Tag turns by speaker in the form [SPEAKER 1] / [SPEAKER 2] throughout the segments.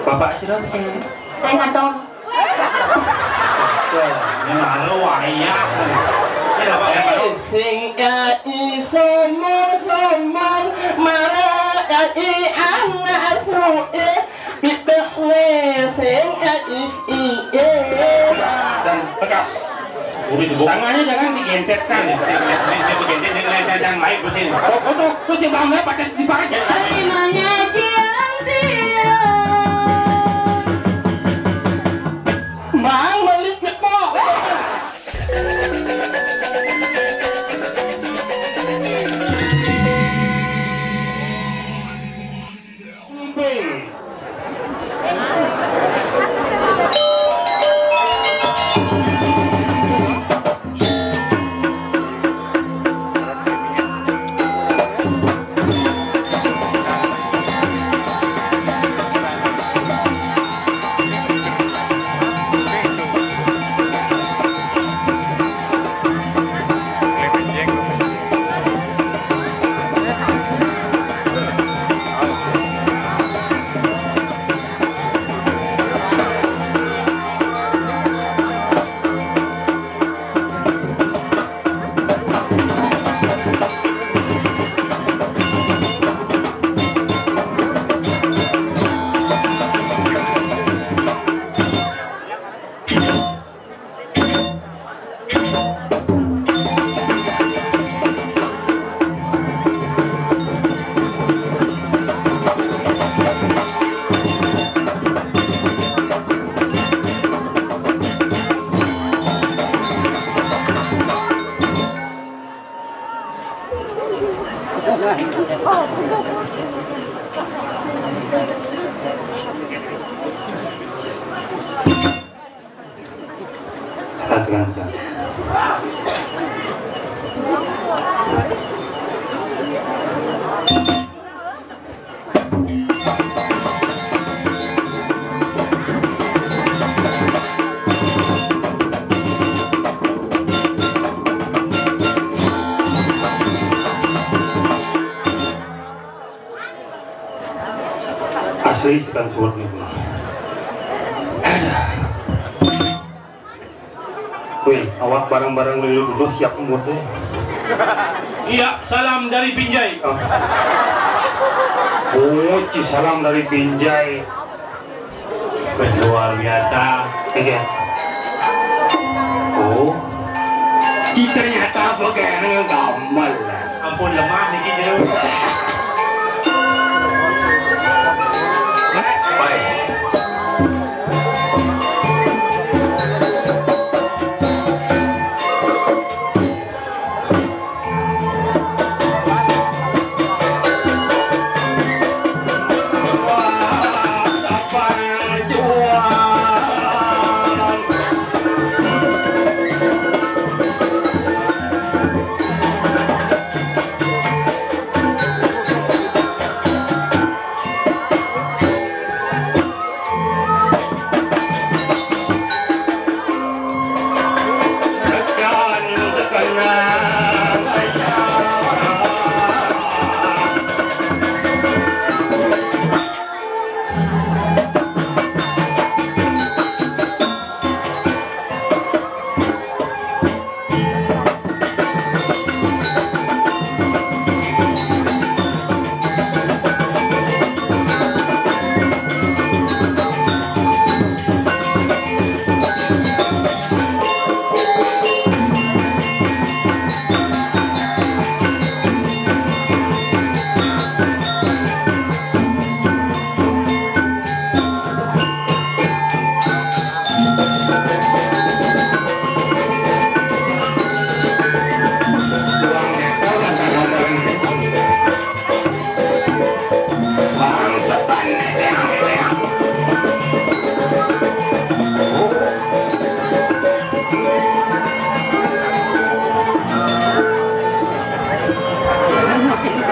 [SPEAKER 1] Bapak sira sing
[SPEAKER 2] Saya kantong.
[SPEAKER 1] ini malu waya. Ini Bapak yang kantong.
[SPEAKER 3] Sing ai somon mara ai anak sue pitahne sing ai
[SPEAKER 1] Dan tegas. Tangannya jangan digentetkan. Ini digentet ini yang naik ke sini. Tuh si bangga pakai dipakai.
[SPEAKER 2] Nanya cian dia.
[SPEAKER 3] Bang balik nyepok.
[SPEAKER 1] Asli sekan surat nih. Wih, awak barang-barang dulu siap membuatnya. Iya, salam dari Binjai. Oh, salam dari Binjai. Luar biasa. Oke. Oh, ternyata bagaimana gamal. Ampun lemah nih gitu.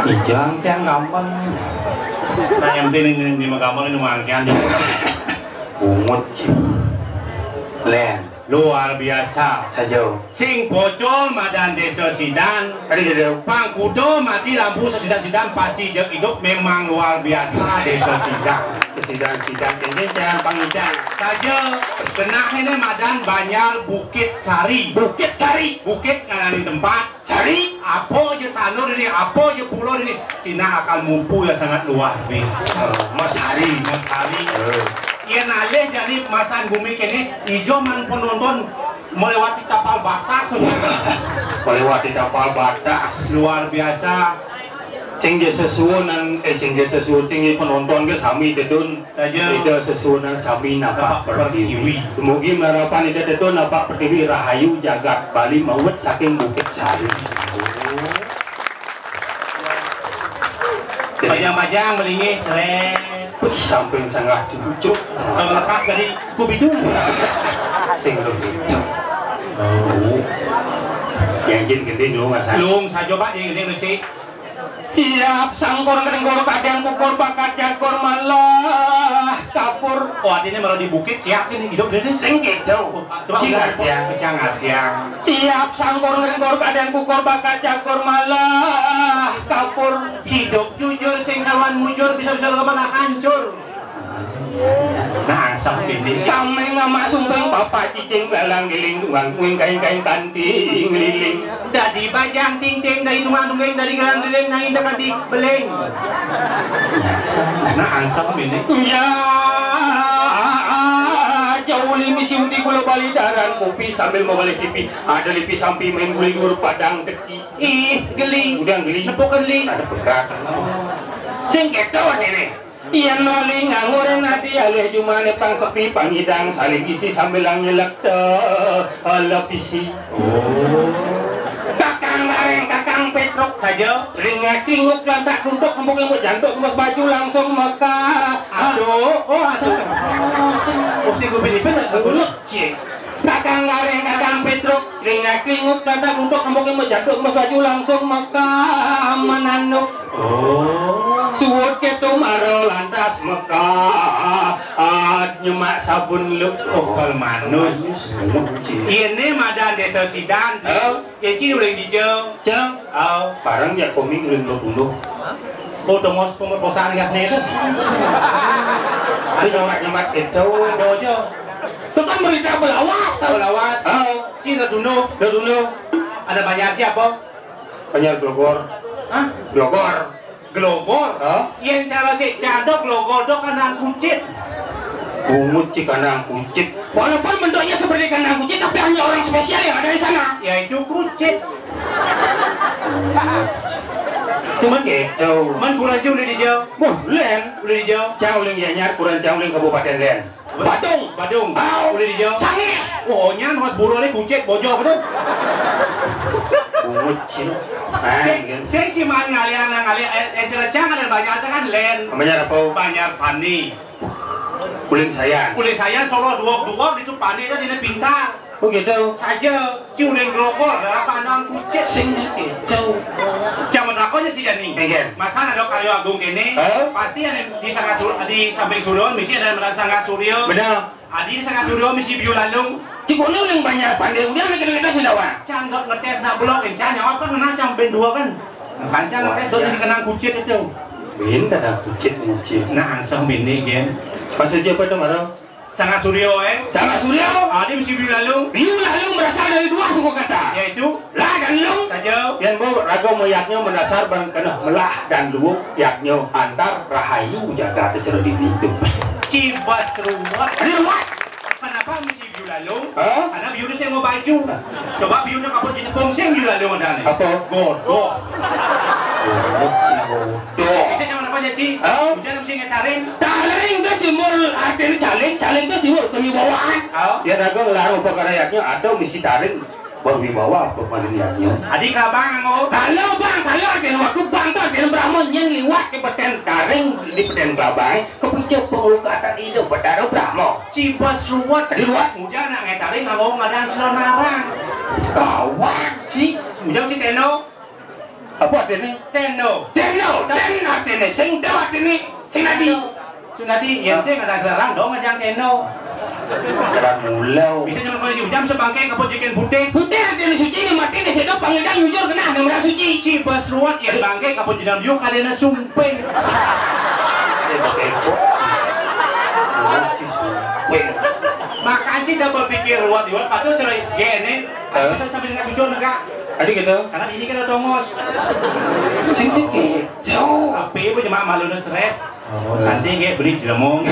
[SPEAKER 1] Ijang yang gampang. Nah yang penting ini mah gampang ini mah angkian dia. Bungut, len. luar biasa
[SPEAKER 3] saja.
[SPEAKER 1] Sing bocor madan desa Sidan
[SPEAKER 3] Ada jadi.
[SPEAKER 1] Pangkudo mati lampu Sidan pasti jek hidup memang luar biasa desa Sidan
[SPEAKER 3] Sidang ini jangan pangidan.
[SPEAKER 1] saja kena ini madan Banyar Bukit Sari
[SPEAKER 3] Bukit Sari.
[SPEAKER 1] bukit ngalani tempat cari apa aja tanur ini apa aja pulau ini Sina akan mumpu ya sangat luar biasa
[SPEAKER 3] Mas Hari.
[SPEAKER 1] Iya nalih jadi masan bumi kini hijau man penonton melewati tapal batas
[SPEAKER 3] Melewati tapal batas.
[SPEAKER 1] luar biasa
[SPEAKER 3] Cing sesuunan cing penonton ke sami tetun
[SPEAKER 1] saja
[SPEAKER 3] ida sesuunan sami napak pertiwi. Semoga harapan ida tetun napak pertiwi rahayu jagat Bali mawet saking Bukit Sari.
[SPEAKER 1] Bajang-bajang melingis
[SPEAKER 3] Samping sangat dibujuk.
[SPEAKER 1] lepas dari Scooby-Doo
[SPEAKER 3] Sing dibujuk. Yang jin gending lu nggak sah.
[SPEAKER 1] lung saya coba yang ini sih
[SPEAKER 3] Siap sangkor kenggor kadang pukul bakat jakor malah kapur.
[SPEAKER 1] oh artinya malah di bukit siap ini hidup dari
[SPEAKER 3] Sing gitu.
[SPEAKER 1] Cingat ya
[SPEAKER 3] Siap sangkor kenggor kadang pukul bakat jakor malah kapur.
[SPEAKER 1] hidup jujur sing kawan mujur bisa-bisa malah hancur nah asap ini
[SPEAKER 3] Kami ngamak sumbang bapak cicing balang giling tuang kuing kain kanting liling.
[SPEAKER 1] dari bajang ting-ting dari tungang-tungging dari galang-giling yang indah di beleng nah asap ini
[SPEAKER 3] Ya jauh limi simti kula bali daran kopi sambil membalik TV. Ada lipi sampi main guling huruf padang kecil.
[SPEAKER 1] ih geli
[SPEAKER 3] Udah geli.
[SPEAKER 1] nepuk geli
[SPEAKER 3] Ada pegat.
[SPEAKER 1] sing gitu ini
[SPEAKER 3] Iyan maling ngangurin nadi alih jumane pang sepi pangidang saling isi sambil lang nyelak lepisi. Kakang bareng kakang Petruk
[SPEAKER 1] saja
[SPEAKER 3] Celingak-celinguk lantak runtuk kembung yang jantuk mas baju langsung mekah.
[SPEAKER 1] aduh oh aduh pusing gue pilih bener gue cik
[SPEAKER 3] Kakang bareng kakang Petruk celingak-celinguk lantak runtuk kembung yang jantuk mas baju langsung mekah menanduk. Suwut ketu maro lantas mekah nyemak sabun lu
[SPEAKER 1] okal manus ini madan desa Sidan yang cini udah hijau
[SPEAKER 3] Ceng
[SPEAKER 1] oh
[SPEAKER 3] barang ya komik lu dulu.
[SPEAKER 1] oh temos pemerkosaan gasnya itu
[SPEAKER 3] Ada nyemak itu
[SPEAKER 1] ada aja
[SPEAKER 3] itu kan berita belawas tau.
[SPEAKER 1] lawas cini dulu ada banyak siapa
[SPEAKER 3] Banyak glogor
[SPEAKER 1] hah
[SPEAKER 3] glogor
[SPEAKER 1] glogor yang cara si cadok glogor dok kandang kucit
[SPEAKER 3] bungut ci kandang kucit walaupun bentuknya seperti kandang kucit tapi hanya orang spesial yang ada di sana
[SPEAKER 1] yaitu kucit
[SPEAKER 3] cuman gitu
[SPEAKER 1] man kurang jauh udah dijauh
[SPEAKER 3] len
[SPEAKER 1] udah dijauh
[SPEAKER 3] Cauling ya nyar kurang Cauling Kabupaten Len
[SPEAKER 1] Badung udah dijauh
[SPEAKER 3] sange
[SPEAKER 1] oh nyan mas buru ini kucit bojok betul
[SPEAKER 3] bungut ci
[SPEAKER 1] saya cuma ngalian celecang ada banyak kan len
[SPEAKER 3] namanya apa
[SPEAKER 1] banyak Fani
[SPEAKER 3] kulit sayang
[SPEAKER 1] kulit saya solo dua itu Fani dan ini pintar
[SPEAKER 3] oh gitu
[SPEAKER 1] saja ciuling glogor dalam kandang kucit
[SPEAKER 3] sing gitu
[SPEAKER 1] Jaman rakonya sih Jani. Masa ada Karyo Agung ini, pasti ada di samping Suryo, misi ada Sangga Suryo.
[SPEAKER 3] benar
[SPEAKER 1] Adi di Sangga Suryo misi Biu Landung.
[SPEAKER 3] Cikuno yang banyak pandai udah kita sendawa
[SPEAKER 1] Canggok ngetes nak blok, encan nyawa kan kena camping dua kan. Kancang ngetes doi dikenang kucit itu.
[SPEAKER 3] Bin ada kucit.
[SPEAKER 1] Nah ansang bini gen.
[SPEAKER 3] Pas aja apa tuh marah?
[SPEAKER 1] Sangga Suryo
[SPEAKER 3] Sangga Suryo.
[SPEAKER 1] Adi misi Biu Landung.
[SPEAKER 3] Biu Landung berasal dari dua suku kata.
[SPEAKER 1] Yaitu
[SPEAKER 3] lah dan lung.
[SPEAKER 1] saja.
[SPEAKER 3] Yang mau rago meyaknya mendasar ban kena melah dan luwuk yaknya antar rahayu jaga tercerah di itu.
[SPEAKER 1] Cibas ruwet.
[SPEAKER 3] Ruwet.
[SPEAKER 1] Kenapa misi Biu Landung?
[SPEAKER 3] Hah?
[SPEAKER 1] Karena Biu saya mau baju. Coba Biunya kapot jadi pongseng Biu Landung ada nih.
[SPEAKER 3] Apa?
[SPEAKER 1] Godok.
[SPEAKER 3] Tuh.
[SPEAKER 1] Bisa yang mana aja Ci? Hujan mesti ngetarin.
[SPEAKER 3] Taring itu simbol artinya caling itu simbol kewibawaan. Ya rago ngelarang pekarayaknya atau misi taring berwibawa pemadiliannya.
[SPEAKER 1] Adik abang ngomong.
[SPEAKER 3] Kalau artinya waktu bang tuh artinya Brahman yang liwat ke peten taring di peten kelabang kepucuk pengelukatan itu berdarah Brahmo.
[SPEAKER 1] Cibas ruwet
[SPEAKER 3] Di luar.
[SPEAKER 1] Hujan nak ngetarin ngomong ngadang celonarang.
[SPEAKER 3] Bawang sih.
[SPEAKER 1] Hujan si Teno.
[SPEAKER 3] Apa artinya?
[SPEAKER 1] Teno.
[SPEAKER 3] Den artinya sing tahu artinya sing nadi.
[SPEAKER 1] Sunadi yang saya ngadang celonarang dong ngajang Teno.
[SPEAKER 3] Cara mulau.
[SPEAKER 1] Bisa jangan kau jam sebangkai kapot jikin putih.
[SPEAKER 3] Putih hati suci ni mati ni sedap panggilkan jujur kena dengan suci.
[SPEAKER 1] Cibas ruat yang bangkai kapot jam yuk kalian sumpeng. Makan sih dah berpikir ruat ruat. Patut cerai gene. Bisa sampai dengan sujud negak.
[SPEAKER 3] Adik gitu.
[SPEAKER 1] Karena ini kan tongos.
[SPEAKER 3] Sintik jauh.
[SPEAKER 1] Tapi ibu cuma malu seret. Santai kayak beli jelemong.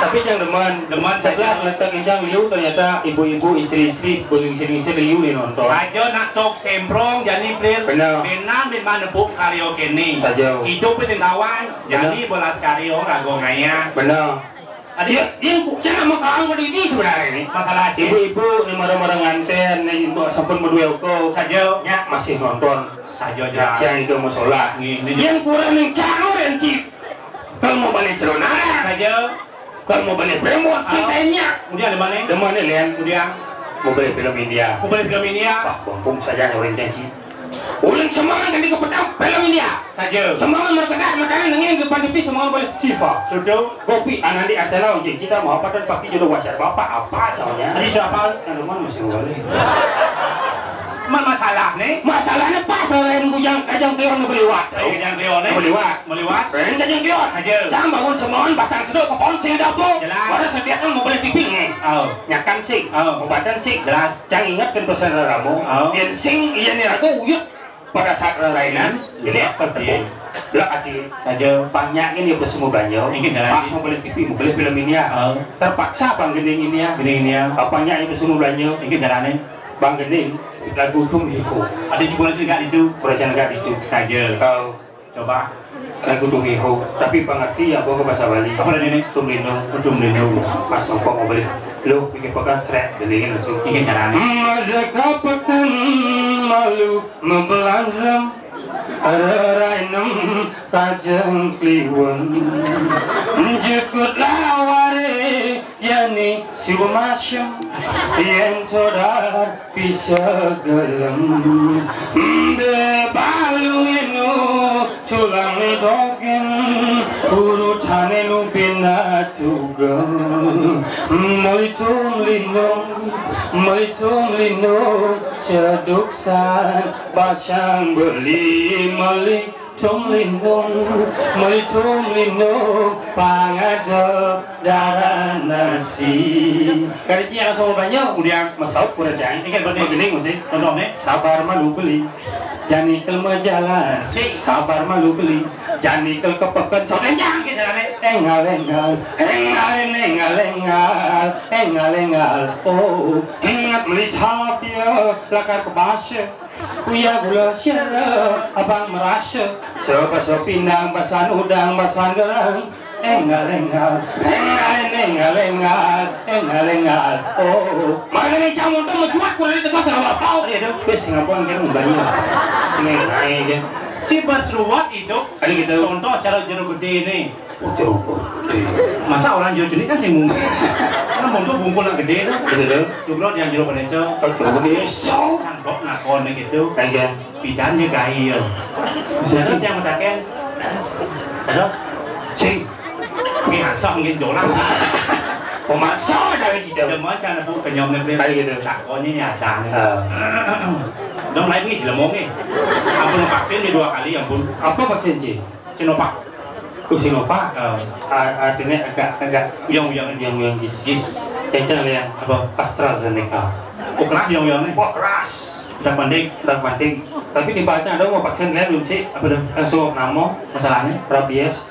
[SPEAKER 3] Tapi yang deman setelah letak injang liu ternyata ibu-ibu istri-istri istri liu nih nonton.
[SPEAKER 1] Saja nak tok semprong jadi player.
[SPEAKER 3] Benar.
[SPEAKER 1] Benar memang nepuk karaoke ni.
[SPEAKER 3] Saja.
[SPEAKER 1] Hidup pesentawan jadi bolas karaoke rago ngaya.
[SPEAKER 3] Benar. Dia jangan mau kaang pada ini sebenarnya ini.
[SPEAKER 1] Masalah
[SPEAKER 3] ibu-ibu nih marah-marah nganten nih untuk sampun berdua uko
[SPEAKER 1] saja.
[SPEAKER 3] Ya masih nonton.
[SPEAKER 1] Saja aja.
[SPEAKER 3] Yang itu masalah. Yang kurang yang cangur yang cip. Kalau mau balik celana.
[SPEAKER 1] Saja.
[SPEAKER 3] Kalau mau balik perempuan cintanya.
[SPEAKER 1] Kemudian di mana?
[SPEAKER 3] Di mana Len?
[SPEAKER 1] Kemudian
[SPEAKER 3] mau balik film India.
[SPEAKER 1] Mau balik film India.
[SPEAKER 3] Pak Bongkong saja orang janji. Ulang semangat nanti kepedang film India.
[SPEAKER 1] Saja.
[SPEAKER 3] Semangat merkedar makanan dengan depan TV semangat balik sifa.
[SPEAKER 1] Sudah.
[SPEAKER 3] Kopi nanti acara uji kita mau apa dan pakai jodoh wajar bapak apa caranya?
[SPEAKER 1] Tadi siapa?
[SPEAKER 3] Yang mana masih boleh.
[SPEAKER 1] Masalah nih?
[SPEAKER 3] Masalahnya pas lain kujang kajang kion beliwat.
[SPEAKER 1] Kajang kion nih? Meliwat.
[SPEAKER 3] Keren kajang kion.
[SPEAKER 1] Aja.
[SPEAKER 3] Jangan bangun semangat pasang sedok ke pohon sing dapur.
[SPEAKER 1] Jelas.
[SPEAKER 3] Baru sediakan mau beli TV nih.
[SPEAKER 1] Oh.
[SPEAKER 3] Nyakan sing.
[SPEAKER 1] Oh.
[SPEAKER 3] Badan sing.
[SPEAKER 1] Jelas.
[SPEAKER 3] Jangan ingatkan pesan kamu.
[SPEAKER 1] Oh.
[SPEAKER 3] Yang sing yang ragu uyuk pada saat lainan. Ini apa tepung? Belak hati.
[SPEAKER 1] Saja.
[SPEAKER 3] Banyakin ya semua banyak.
[SPEAKER 1] Ingin jalan.
[SPEAKER 3] Pas mau beli TV, mau beli film ini ya.
[SPEAKER 1] Oh.
[SPEAKER 3] Terpaksa bang gening ini ya.
[SPEAKER 1] Gening ini ya.
[SPEAKER 3] Apanya itu semua banyak.
[SPEAKER 1] Ingin jalannya.
[SPEAKER 3] Bang gening lagu tung hiku.
[SPEAKER 1] Ada juga enggak itu?
[SPEAKER 3] Perajan enggak itu
[SPEAKER 1] saja.
[SPEAKER 3] Kau
[SPEAKER 1] coba
[SPEAKER 3] lagu tung hiku. Tapi pengerti ya bawa bahasa Bali.
[SPEAKER 1] Apa ini?
[SPEAKER 3] Tumlino.
[SPEAKER 1] Tumlino.
[SPEAKER 3] Mas ngomong mau beli. Lu bikin pekan seret, delingin langsung.
[SPEAKER 1] Ingin jalannya.
[SPEAKER 3] Mazaka pekan malu membelansam. Rainem tajang kliwon jukut laware jani sibumasyam yang todar bisa gelem bebalu inu tulang dogen urutane lu binatugang melitung lino seduksan pasang beli melitung lindung pangado darah nasi kali ini langsung banyak kemudian masauk kurang jangan ini kan begini musik contohnya sabar malu beli janikel majalan sabar malu beli janikel kepekan sotenjang engal oh ingat melihat ya lakar kebasya kuya gula syara abang merasa sopa pindang basan udang basan gerang engal oh mana ni camun tu mencuat kurang di tengah sama apa dia tu bes ngapain kan banyak ini aja
[SPEAKER 1] Cibas ruwat itu
[SPEAKER 3] ada gitu
[SPEAKER 1] contoh cara jeruk gede ini
[SPEAKER 3] jeruk
[SPEAKER 1] masa orang jeruk gede kan sih mungkin karena untuk bungkul yang gede itu
[SPEAKER 3] gitu
[SPEAKER 1] juga yang jeruk Indonesia sangkok nakon gitu
[SPEAKER 3] kayak
[SPEAKER 1] bidannya gail terus yang masakan terus
[SPEAKER 3] sing
[SPEAKER 1] mungkin asam mungkin jolang
[SPEAKER 3] pemaksa dari kita
[SPEAKER 1] demen cara bu kenyom nih
[SPEAKER 3] kayak gitu
[SPEAKER 1] takonnya nyata dong lain nih jelemong nih ampun vaksin nih 2 kali ampun
[SPEAKER 3] apa vaksin Ci?
[SPEAKER 1] Sinovac
[SPEAKER 3] Sinovac artinya agak yang gis kencang ya apa AstraZeneca
[SPEAKER 1] keras yang nih
[SPEAKER 3] keras
[SPEAKER 1] udah penting
[SPEAKER 3] tapi di baliknya ada mau vaksin lain belum sih apa dong langsung nama
[SPEAKER 1] masalahnya
[SPEAKER 3] rabies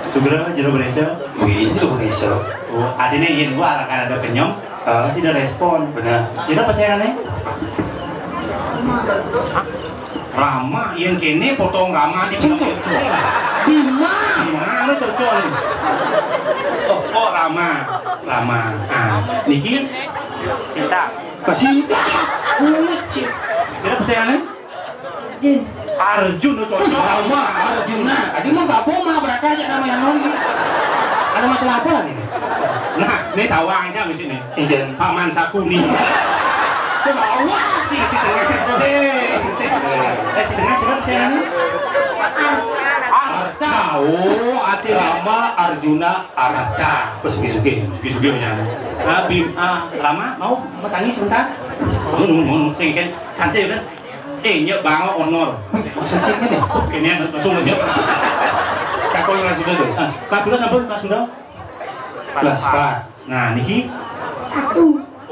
[SPEAKER 1] segera jeruk Indonesia
[SPEAKER 3] oh
[SPEAKER 1] artinya ingin gua akan ada kenyom tidak respon
[SPEAKER 3] benar
[SPEAKER 1] tidak pasangannya Rama yang kini potong Rama di
[SPEAKER 3] Bima
[SPEAKER 1] lu cocok nih oh Rama niki Sinta tidak pasangannya Arjun lu cocok
[SPEAKER 3] Rama Arjuna tadi mah gak boma berarti aja nama yang lagi ada masalah apa lagi
[SPEAKER 1] nah ini tawangnya di sini Paman Sakuni
[SPEAKER 3] ke bawah
[SPEAKER 1] si tengah si tengah siapa pasangannya
[SPEAKER 3] Tahu Ati Rama Arjuna Arata. Pesugi-sugi nya.
[SPEAKER 1] Rama mau tangi sebentar. Mun sing kan santai kan. Nyek bango honor.
[SPEAKER 3] Santai kan ya?
[SPEAKER 1] Kene langsung aja.
[SPEAKER 3] Kakol kelas sudah tuh.
[SPEAKER 1] Kelas dulu sampun kelas dulu.
[SPEAKER 3] Kelas 4.
[SPEAKER 1] Nah, niki
[SPEAKER 2] 1.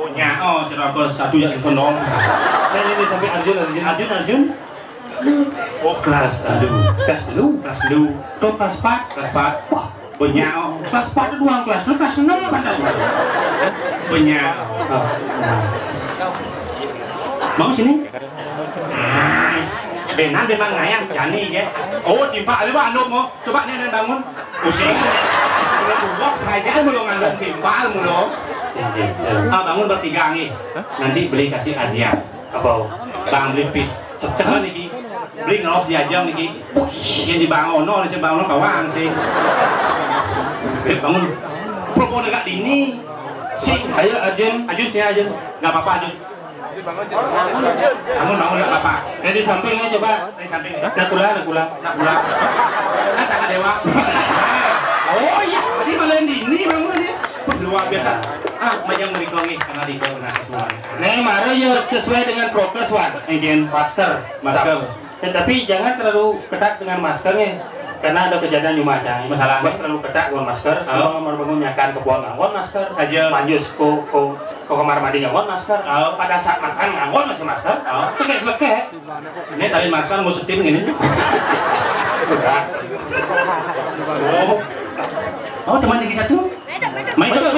[SPEAKER 1] punya cara kelas 1 ya kendong.
[SPEAKER 3] Nah, ini sampai
[SPEAKER 1] Arjun. Oh, kelas dulu.
[SPEAKER 3] Kelas dulu. Tuh kelas 4.
[SPEAKER 1] Kelas 4. Wah, punya
[SPEAKER 3] Kelas 4 itu doang kelas. Lu kelas 6 apa?
[SPEAKER 1] punya. Mau sini? Benan memang ngayang jani ya. Oh, timpa ali Pak Anduk mau. Coba nih bangun. Pusing. Buat saja belum ngandung timpa mulu. Bangun bertiga nih. Nanti beli kasih hadiah. Apa? Bang beli pis. Sekarang nih beli ngelos diajang nih. Yang dibangun, no, si bangun kawan sih. Bangun. Propon dekat ini. Si,
[SPEAKER 3] Ayo Arjun.
[SPEAKER 1] sini Ajun. Nggak apa-apa Ajun. Bangun nggak apa-apa.
[SPEAKER 3] Di sampingnya coba.
[SPEAKER 1] Di samping.
[SPEAKER 3] Nak pulang.
[SPEAKER 1] Nah, sangat dewa. Oh iya, tadi malah ini bangun aja. Luar biasa. Macam merikongi karena di bawah semua.
[SPEAKER 3] Nih, mari ya sesuai dengan prokes Wan. Ingin masker. Tapi jangan terlalu ketat dengan maskernya. Karena ada kejadian di macam masalahnya terlalu ketat dengan masker. Kalau mau bangunyakan ke buang nganggon masker saja. Manjus ke kamar mandi nganggon masker. Pada saat makan nganggon masih masker. Sekek.
[SPEAKER 1] Ini tadi masker mau setim gini. Oh, cuma tinggi satu. Main betul.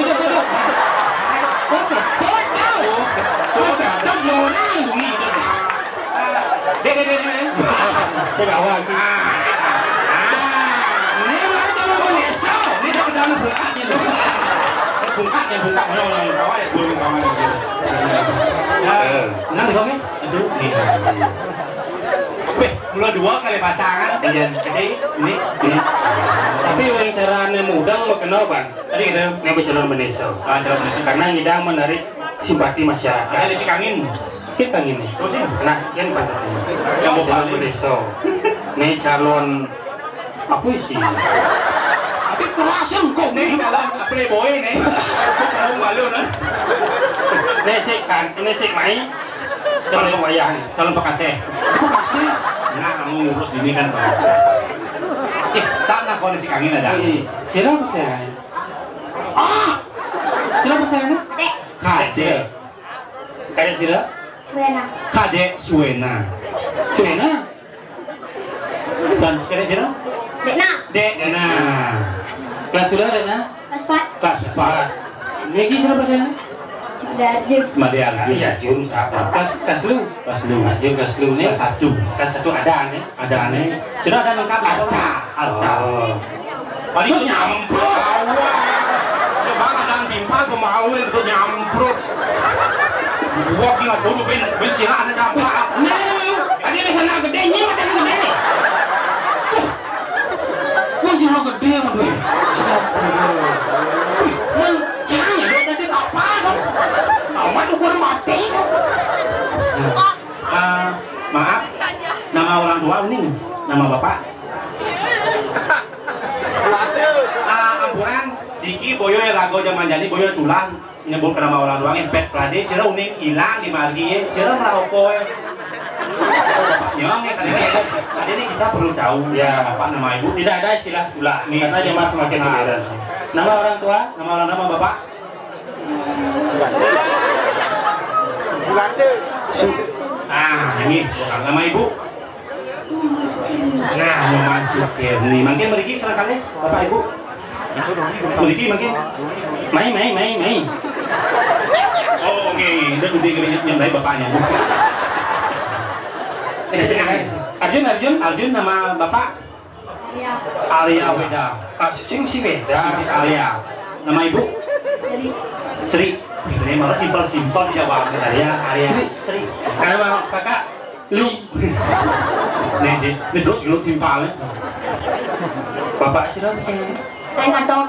[SPEAKER 3] Dek awal.
[SPEAKER 1] Nang di bawah aduh nih. Mulai 2 kali pasangan. Jadi ini.
[SPEAKER 3] Tapi yang caranya mudang mau kenal Bang.
[SPEAKER 1] Tadi kita
[SPEAKER 3] calon meneso. Karena ngidang menarik simpati masyarakat.
[SPEAKER 1] ada si kangin.
[SPEAKER 3] Kita gini. Nah, yang pada
[SPEAKER 1] Yang mau
[SPEAKER 3] calon
[SPEAKER 1] balik.
[SPEAKER 3] meneso. Nih calon apa sih?
[SPEAKER 1] Tapi kerasan kok nih dalam playboy nih. Mau malu nah.
[SPEAKER 3] Ini sih main calon wayang.
[SPEAKER 1] Calon pekasih.
[SPEAKER 3] Pekasih.
[SPEAKER 1] Nah, kamu ngurus ini kan. Sana kondisi kangin ada.
[SPEAKER 3] Siapa saya? Siapa saya?
[SPEAKER 1] Kadek.
[SPEAKER 3] Kayak sila?
[SPEAKER 2] Suena.
[SPEAKER 1] Kadek Suena.
[SPEAKER 3] Suena?
[SPEAKER 1] Dan kira sila?
[SPEAKER 2] Dekna.
[SPEAKER 1] Dek Dena.
[SPEAKER 3] Kelas sudah ada na?
[SPEAKER 2] Kelas 4.
[SPEAKER 1] Kelas 4.
[SPEAKER 3] Niki siapa saya?
[SPEAKER 2] Darjun.
[SPEAKER 1] Madial.
[SPEAKER 3] Iya, Jun. Kelas dulu.
[SPEAKER 1] Kelas 2.
[SPEAKER 3] Jun kelas dulu nih.
[SPEAKER 1] Kelas 1.
[SPEAKER 3] Kelas 1 ada nih.
[SPEAKER 1] Ada aneh. Sudah ada lengkap Arta. Oh, itu nyamprut. Coba ada timpal pemawin itu nyamprut. Gua kira dulu ben sila ada dampak.
[SPEAKER 3] Ada di sana gedenya, ada gede nih. Wah, jero gede mah gue. Man, jangan ya, tadi apa dong? Amat ukur mati.
[SPEAKER 1] Maaf. Nama orang tua ini, nama bapak. Ampuran Diki boyo ya lago zaman jadi boyo tulang nyebut nama orang doang pet prade sira uning hilang di margi sira merokok nyong tadi ini kita perlu tahu
[SPEAKER 3] Ya.
[SPEAKER 1] apa nama ibu
[SPEAKER 3] Tidak ada istilah tulah, karena zaman semakin modern. Nama orang tua?
[SPEAKER 1] nama bapak ini bukan nama ibu. Nah, mau masuk Kerni. Makin meriki serangkali bapak ibu. Meriki makin.
[SPEAKER 3] Mai.
[SPEAKER 1] Oh, oke. Udah gede yang baik bapaknya. Arjun nama bapak
[SPEAKER 2] Iya.
[SPEAKER 1] Arya Weda.
[SPEAKER 3] Si Weda.
[SPEAKER 1] Arya. Nama ibu
[SPEAKER 2] Dari
[SPEAKER 1] Sri. Ini malah simpel dijawab. Arya. Sri.
[SPEAKER 3] Nama kakak
[SPEAKER 1] Lu. Nih, terus lu timpalnya.
[SPEAKER 3] Bapak siapa sih?
[SPEAKER 2] saya kantor.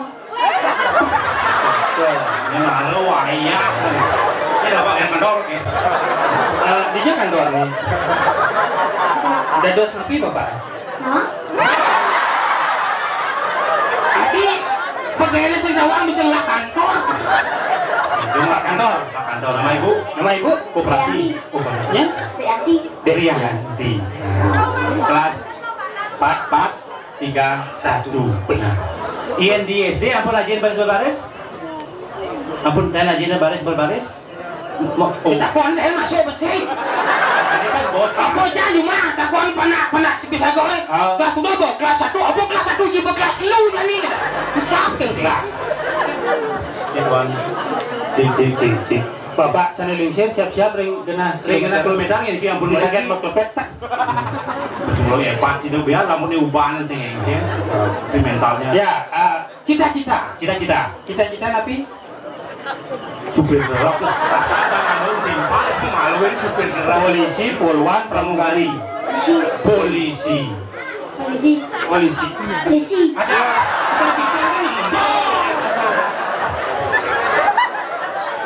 [SPEAKER 1] Ini malu Arya. Ini bapak yang kantor.
[SPEAKER 3] Dia kantor nih. Dados napi bapak.
[SPEAKER 2] Hah?
[SPEAKER 3] kayaknya sing dawang bisa ngelak kantor. Ngelak kantor.
[SPEAKER 1] Kantor nama ibu?
[SPEAKER 3] Nama ibu?
[SPEAKER 1] Koperasi.
[SPEAKER 3] Ya?
[SPEAKER 2] Rianti.
[SPEAKER 1] Rianti. Kelas 4-4-3-1. Benar. Ian di SD ampun rajin baris berbaris? Ampun dan rajin baris berbaris?
[SPEAKER 3] Kita konten masuk besi.
[SPEAKER 1] Ini kan bos.
[SPEAKER 3] Apa jangan mah takon panak bisa goe. Dah tu bobo kelas 1, apa kelas 1 ciba kelas lu tadi. Saking kelas.
[SPEAKER 1] Jagoan. Tik.
[SPEAKER 3] Bapak sana lingsir siap-siap ring kena
[SPEAKER 1] kilometer ini ki ampun
[SPEAKER 3] sakit waktu petak.
[SPEAKER 1] Betul ya Pak itu biar lamun diubahan sing ya. Ini mentalnya.
[SPEAKER 3] Ya, cita-cita tapi
[SPEAKER 1] supir gerak lah. Anu timpal itu maluin supir gerak.
[SPEAKER 3] polisi, poluan, pramugari.
[SPEAKER 2] Polisi.
[SPEAKER 1] Ada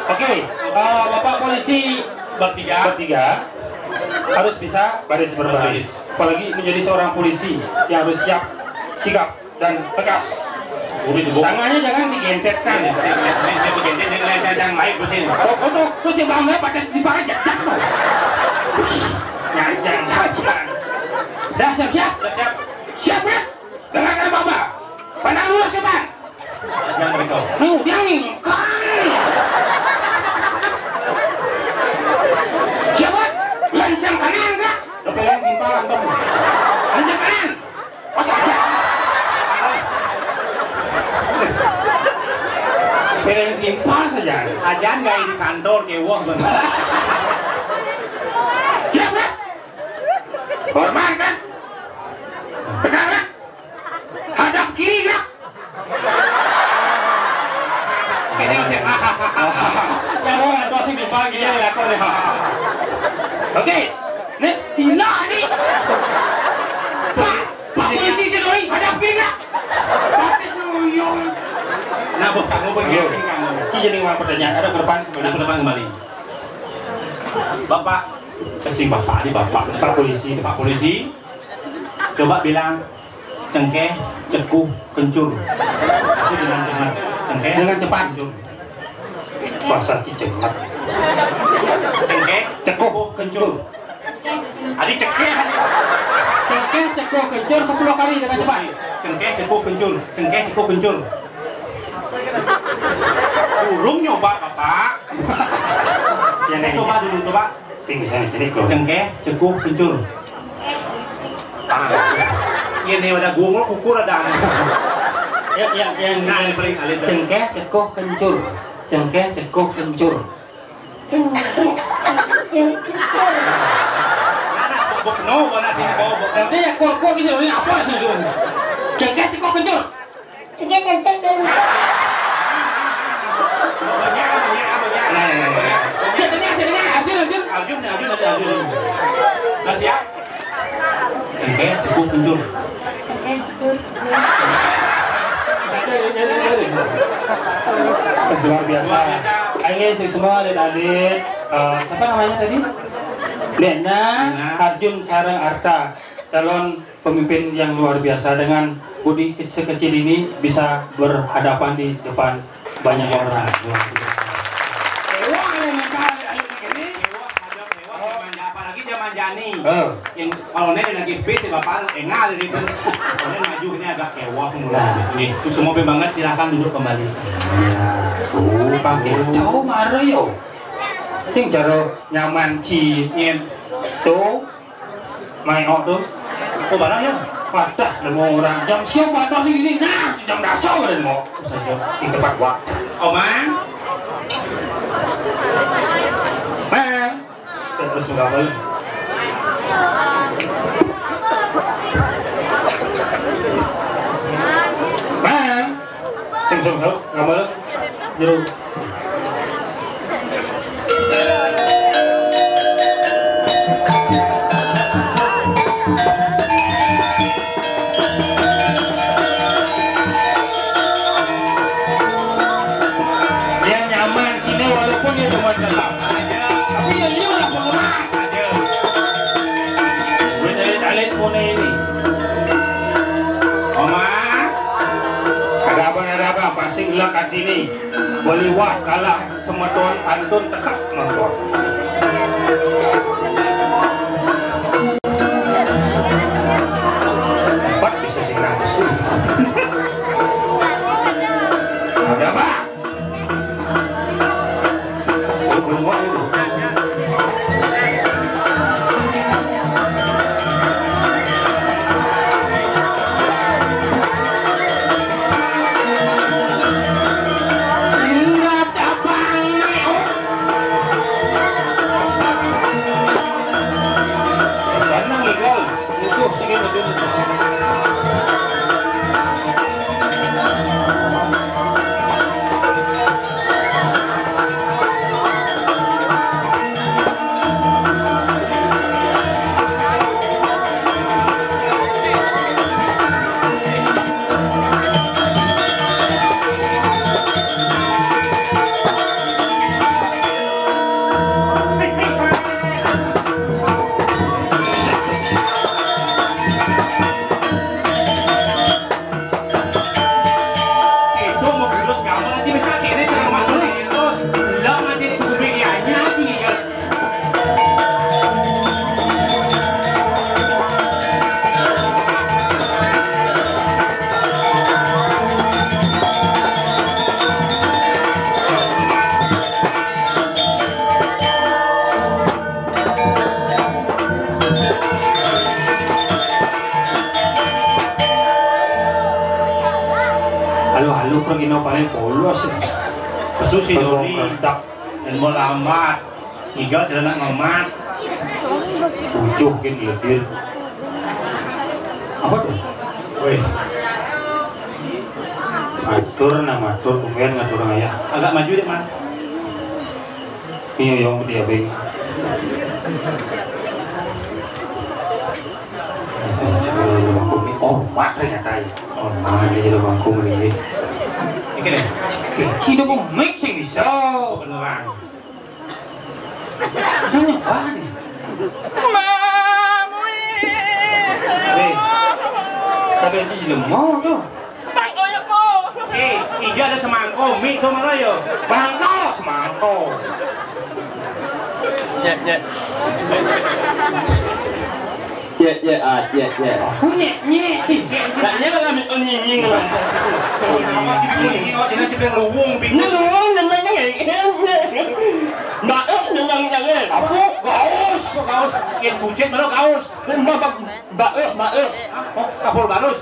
[SPEAKER 3] Oke, Bapak polisi bertiga harus bisa baris berbaris. Apalagi menjadi seorang polisi yang harus siap, sigap dan tegas. Tangannya jangan digentetkan.
[SPEAKER 1] yang lain pusing.
[SPEAKER 3] Terus si bangga pakai dipakai jajak. Nyajang saja. Dah siap. Siap ya? Dengarkan Bapak. Pandang lurus ke depan.
[SPEAKER 1] Yang berikut.
[SPEAKER 3] Yang nih. Siapa? Lancang kanan enggak? Kepelan timpalan dong. Lancang kanan. Oh saja. Pelan timpal saja.
[SPEAKER 1] Ajan nggak di kantor kewah benar.
[SPEAKER 3] Siapa? Hormat kan? Benar kan? Hadap kiri kan?
[SPEAKER 1] Ini sih.
[SPEAKER 3] Yang orang tua sih dipanggil ya lah kau deh. Oke, nih tina nih. Pak polisi sih doi, hadap kiri kan? Tapi suyong.
[SPEAKER 1] Nah, bu, kamu begini.
[SPEAKER 3] Si jadi ngomong pertanyaan, ada ke depan
[SPEAKER 1] kembali. Bapak, kasih bapak ini bapak. Pak polisi. Coba bilang cengkeh, cekuh, kencur. Itu dengan cepat. Cengkeh
[SPEAKER 3] dengan cepat.
[SPEAKER 1] Kencur.
[SPEAKER 3] Bahasa cepat.
[SPEAKER 1] Cengkeh, cekuh, kencur. Adi cengkeh.
[SPEAKER 3] Cengkeh, cekuh, kencur 10 kali dengan cepat.
[SPEAKER 1] Cengkeh, cekuh, kencur. Cengkeh, cekuh, kencur. Burung nyoba bapak. Yang coba dulu coba.
[SPEAKER 3] Sini kok.
[SPEAKER 1] Cengkeh, cekuh, kencur. Ini ada gungul kukur ada.
[SPEAKER 3] Yang
[SPEAKER 1] Nah, ini paling alit.
[SPEAKER 3] cengkeh, cekuh, kencur. Cengkeh, cekuh, kencur.
[SPEAKER 1] Anak bobok no, anak ini bobok.
[SPEAKER 3] Tapi ya kok bisa ini apa sih itu? Cengkeh, cekuh, kencur.
[SPEAKER 1] Arjun. Nah, siap. Cengkeh, cekuh, kencur.
[SPEAKER 3] Luar biasa. Ini semua adik-adik. Apa namanya tadi? Lena Arjun Sarang Arta, calon pemimpin yang luar biasa dengan budi sekecil ini bisa berhadapan di depan banyak orang.
[SPEAKER 1] Apalagi zaman Jani. Yang kalau nih lagi bis si bapak enggak dari itu. Kalau maju ini agak kewah mulai. Nih, itu semua banget silakan duduk kembali.
[SPEAKER 3] Pakai jauh Mario. Ting cara nyaman ci tuh main tuh.
[SPEAKER 1] Oh barang ya?
[SPEAKER 3] Patah nemu orang jam siap patah sih ini. Nah, jam dasar dan mau saja di tempat waktu.
[SPEAKER 1] Omang.
[SPEAKER 3] Terus menggambar. Sing gambar jeruk. Dia nyaman sini walaupun dia cuma gelap. Tapi dia udah penggemar. Alit pun ini.
[SPEAKER 1] Omang.
[SPEAKER 3] Ada Saban-saban pasing lah kat sini. Beliwat kalah semeton antun tekak nonton. Pat bisa sing nafsu. Ada apa? Bengok itu.
[SPEAKER 1] Halo-halo pergi no paling polos. Pesusi dori tak dan melamat. Igal tidak nak ngamat. Ujuh kan dia. Apa tuh? Weh. Matur nama matur kemudian ngatur ayah. Agak maju deh man. Ini yang dia beng. Oh, mat ternyata ya. Oh, mana dia jadi bangku ini. Ini deh. Tidak mau mixing bisa beneran. Jangan apa nih. Tapi aja jadi mau tuh. Ija ada semangko, mie tuh mana yo? Bangko, semangko.
[SPEAKER 2] Ya.
[SPEAKER 1] Punya, tak dia kan ambil nying lah. Apa sih nying? Oh, jadi cepet luwung, bingung.
[SPEAKER 2] Luwung, nyenang.
[SPEAKER 1] Apa? Gaus. Yang buncit mana gaus?
[SPEAKER 2] Baus.
[SPEAKER 1] Kapur barus.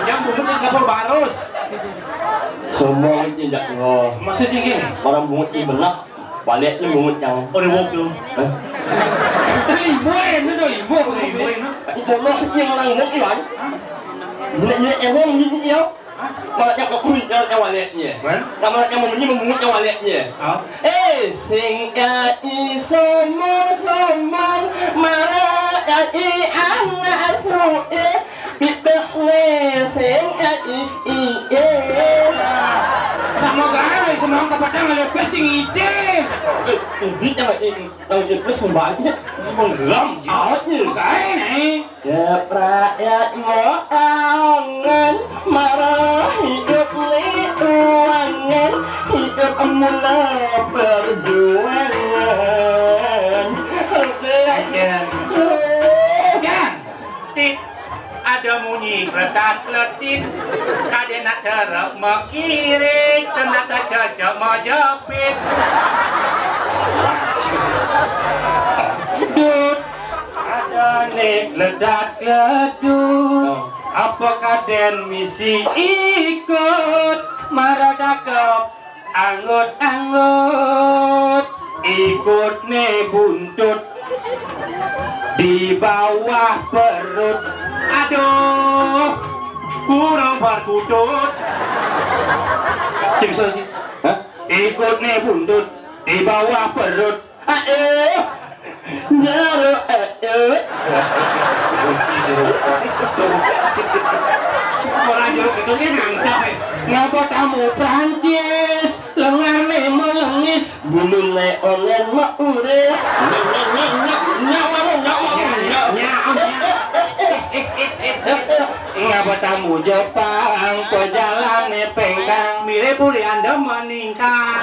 [SPEAKER 1] Jam bungut kapur barus.
[SPEAKER 2] Semua tidak ngomong.
[SPEAKER 1] Maksudnya gini?
[SPEAKER 2] Orang bungut ini benak, baliknya bungut yang.
[SPEAKER 1] Oh, diwok tuh. Libuin.
[SPEAKER 2] Itu maksudnya orang bungut ini kan? Jelek emang ini ya. Malah yang kulit yang baliknya. Malah yang membungut yang baliknya. Singkat somong marah anak suwe pitahne singkat
[SPEAKER 1] Sama gaya semang kepada ngeliat pecing ide.
[SPEAKER 2] Ini yang jelas membaca menggelam awatnya
[SPEAKER 1] Gaya nih.
[SPEAKER 2] Rakyat ngoangan marah hidup ni ruangan hidup mula perjuangan
[SPEAKER 1] ada bunyi letat-letit kade nak terap mengirit ternyata cocok menjepit dut ada nih ledat-ledut apakah den misi ikut maradakep anggut-anggut ikut nih buntut di bawah perut. Aduh, kurang berkutut.
[SPEAKER 2] Bisa sih? Hah?
[SPEAKER 1] Ikut nih buntut di bawah perut.
[SPEAKER 2] Aduh, nyaru
[SPEAKER 1] Orang jeruk itu ini nangsap nih.
[SPEAKER 2] ngapa tamu Prancis lengar nih melengis bulu leonen maure
[SPEAKER 3] tamu Jepang pejalan pengkang
[SPEAKER 1] mirip boleh anda meningkat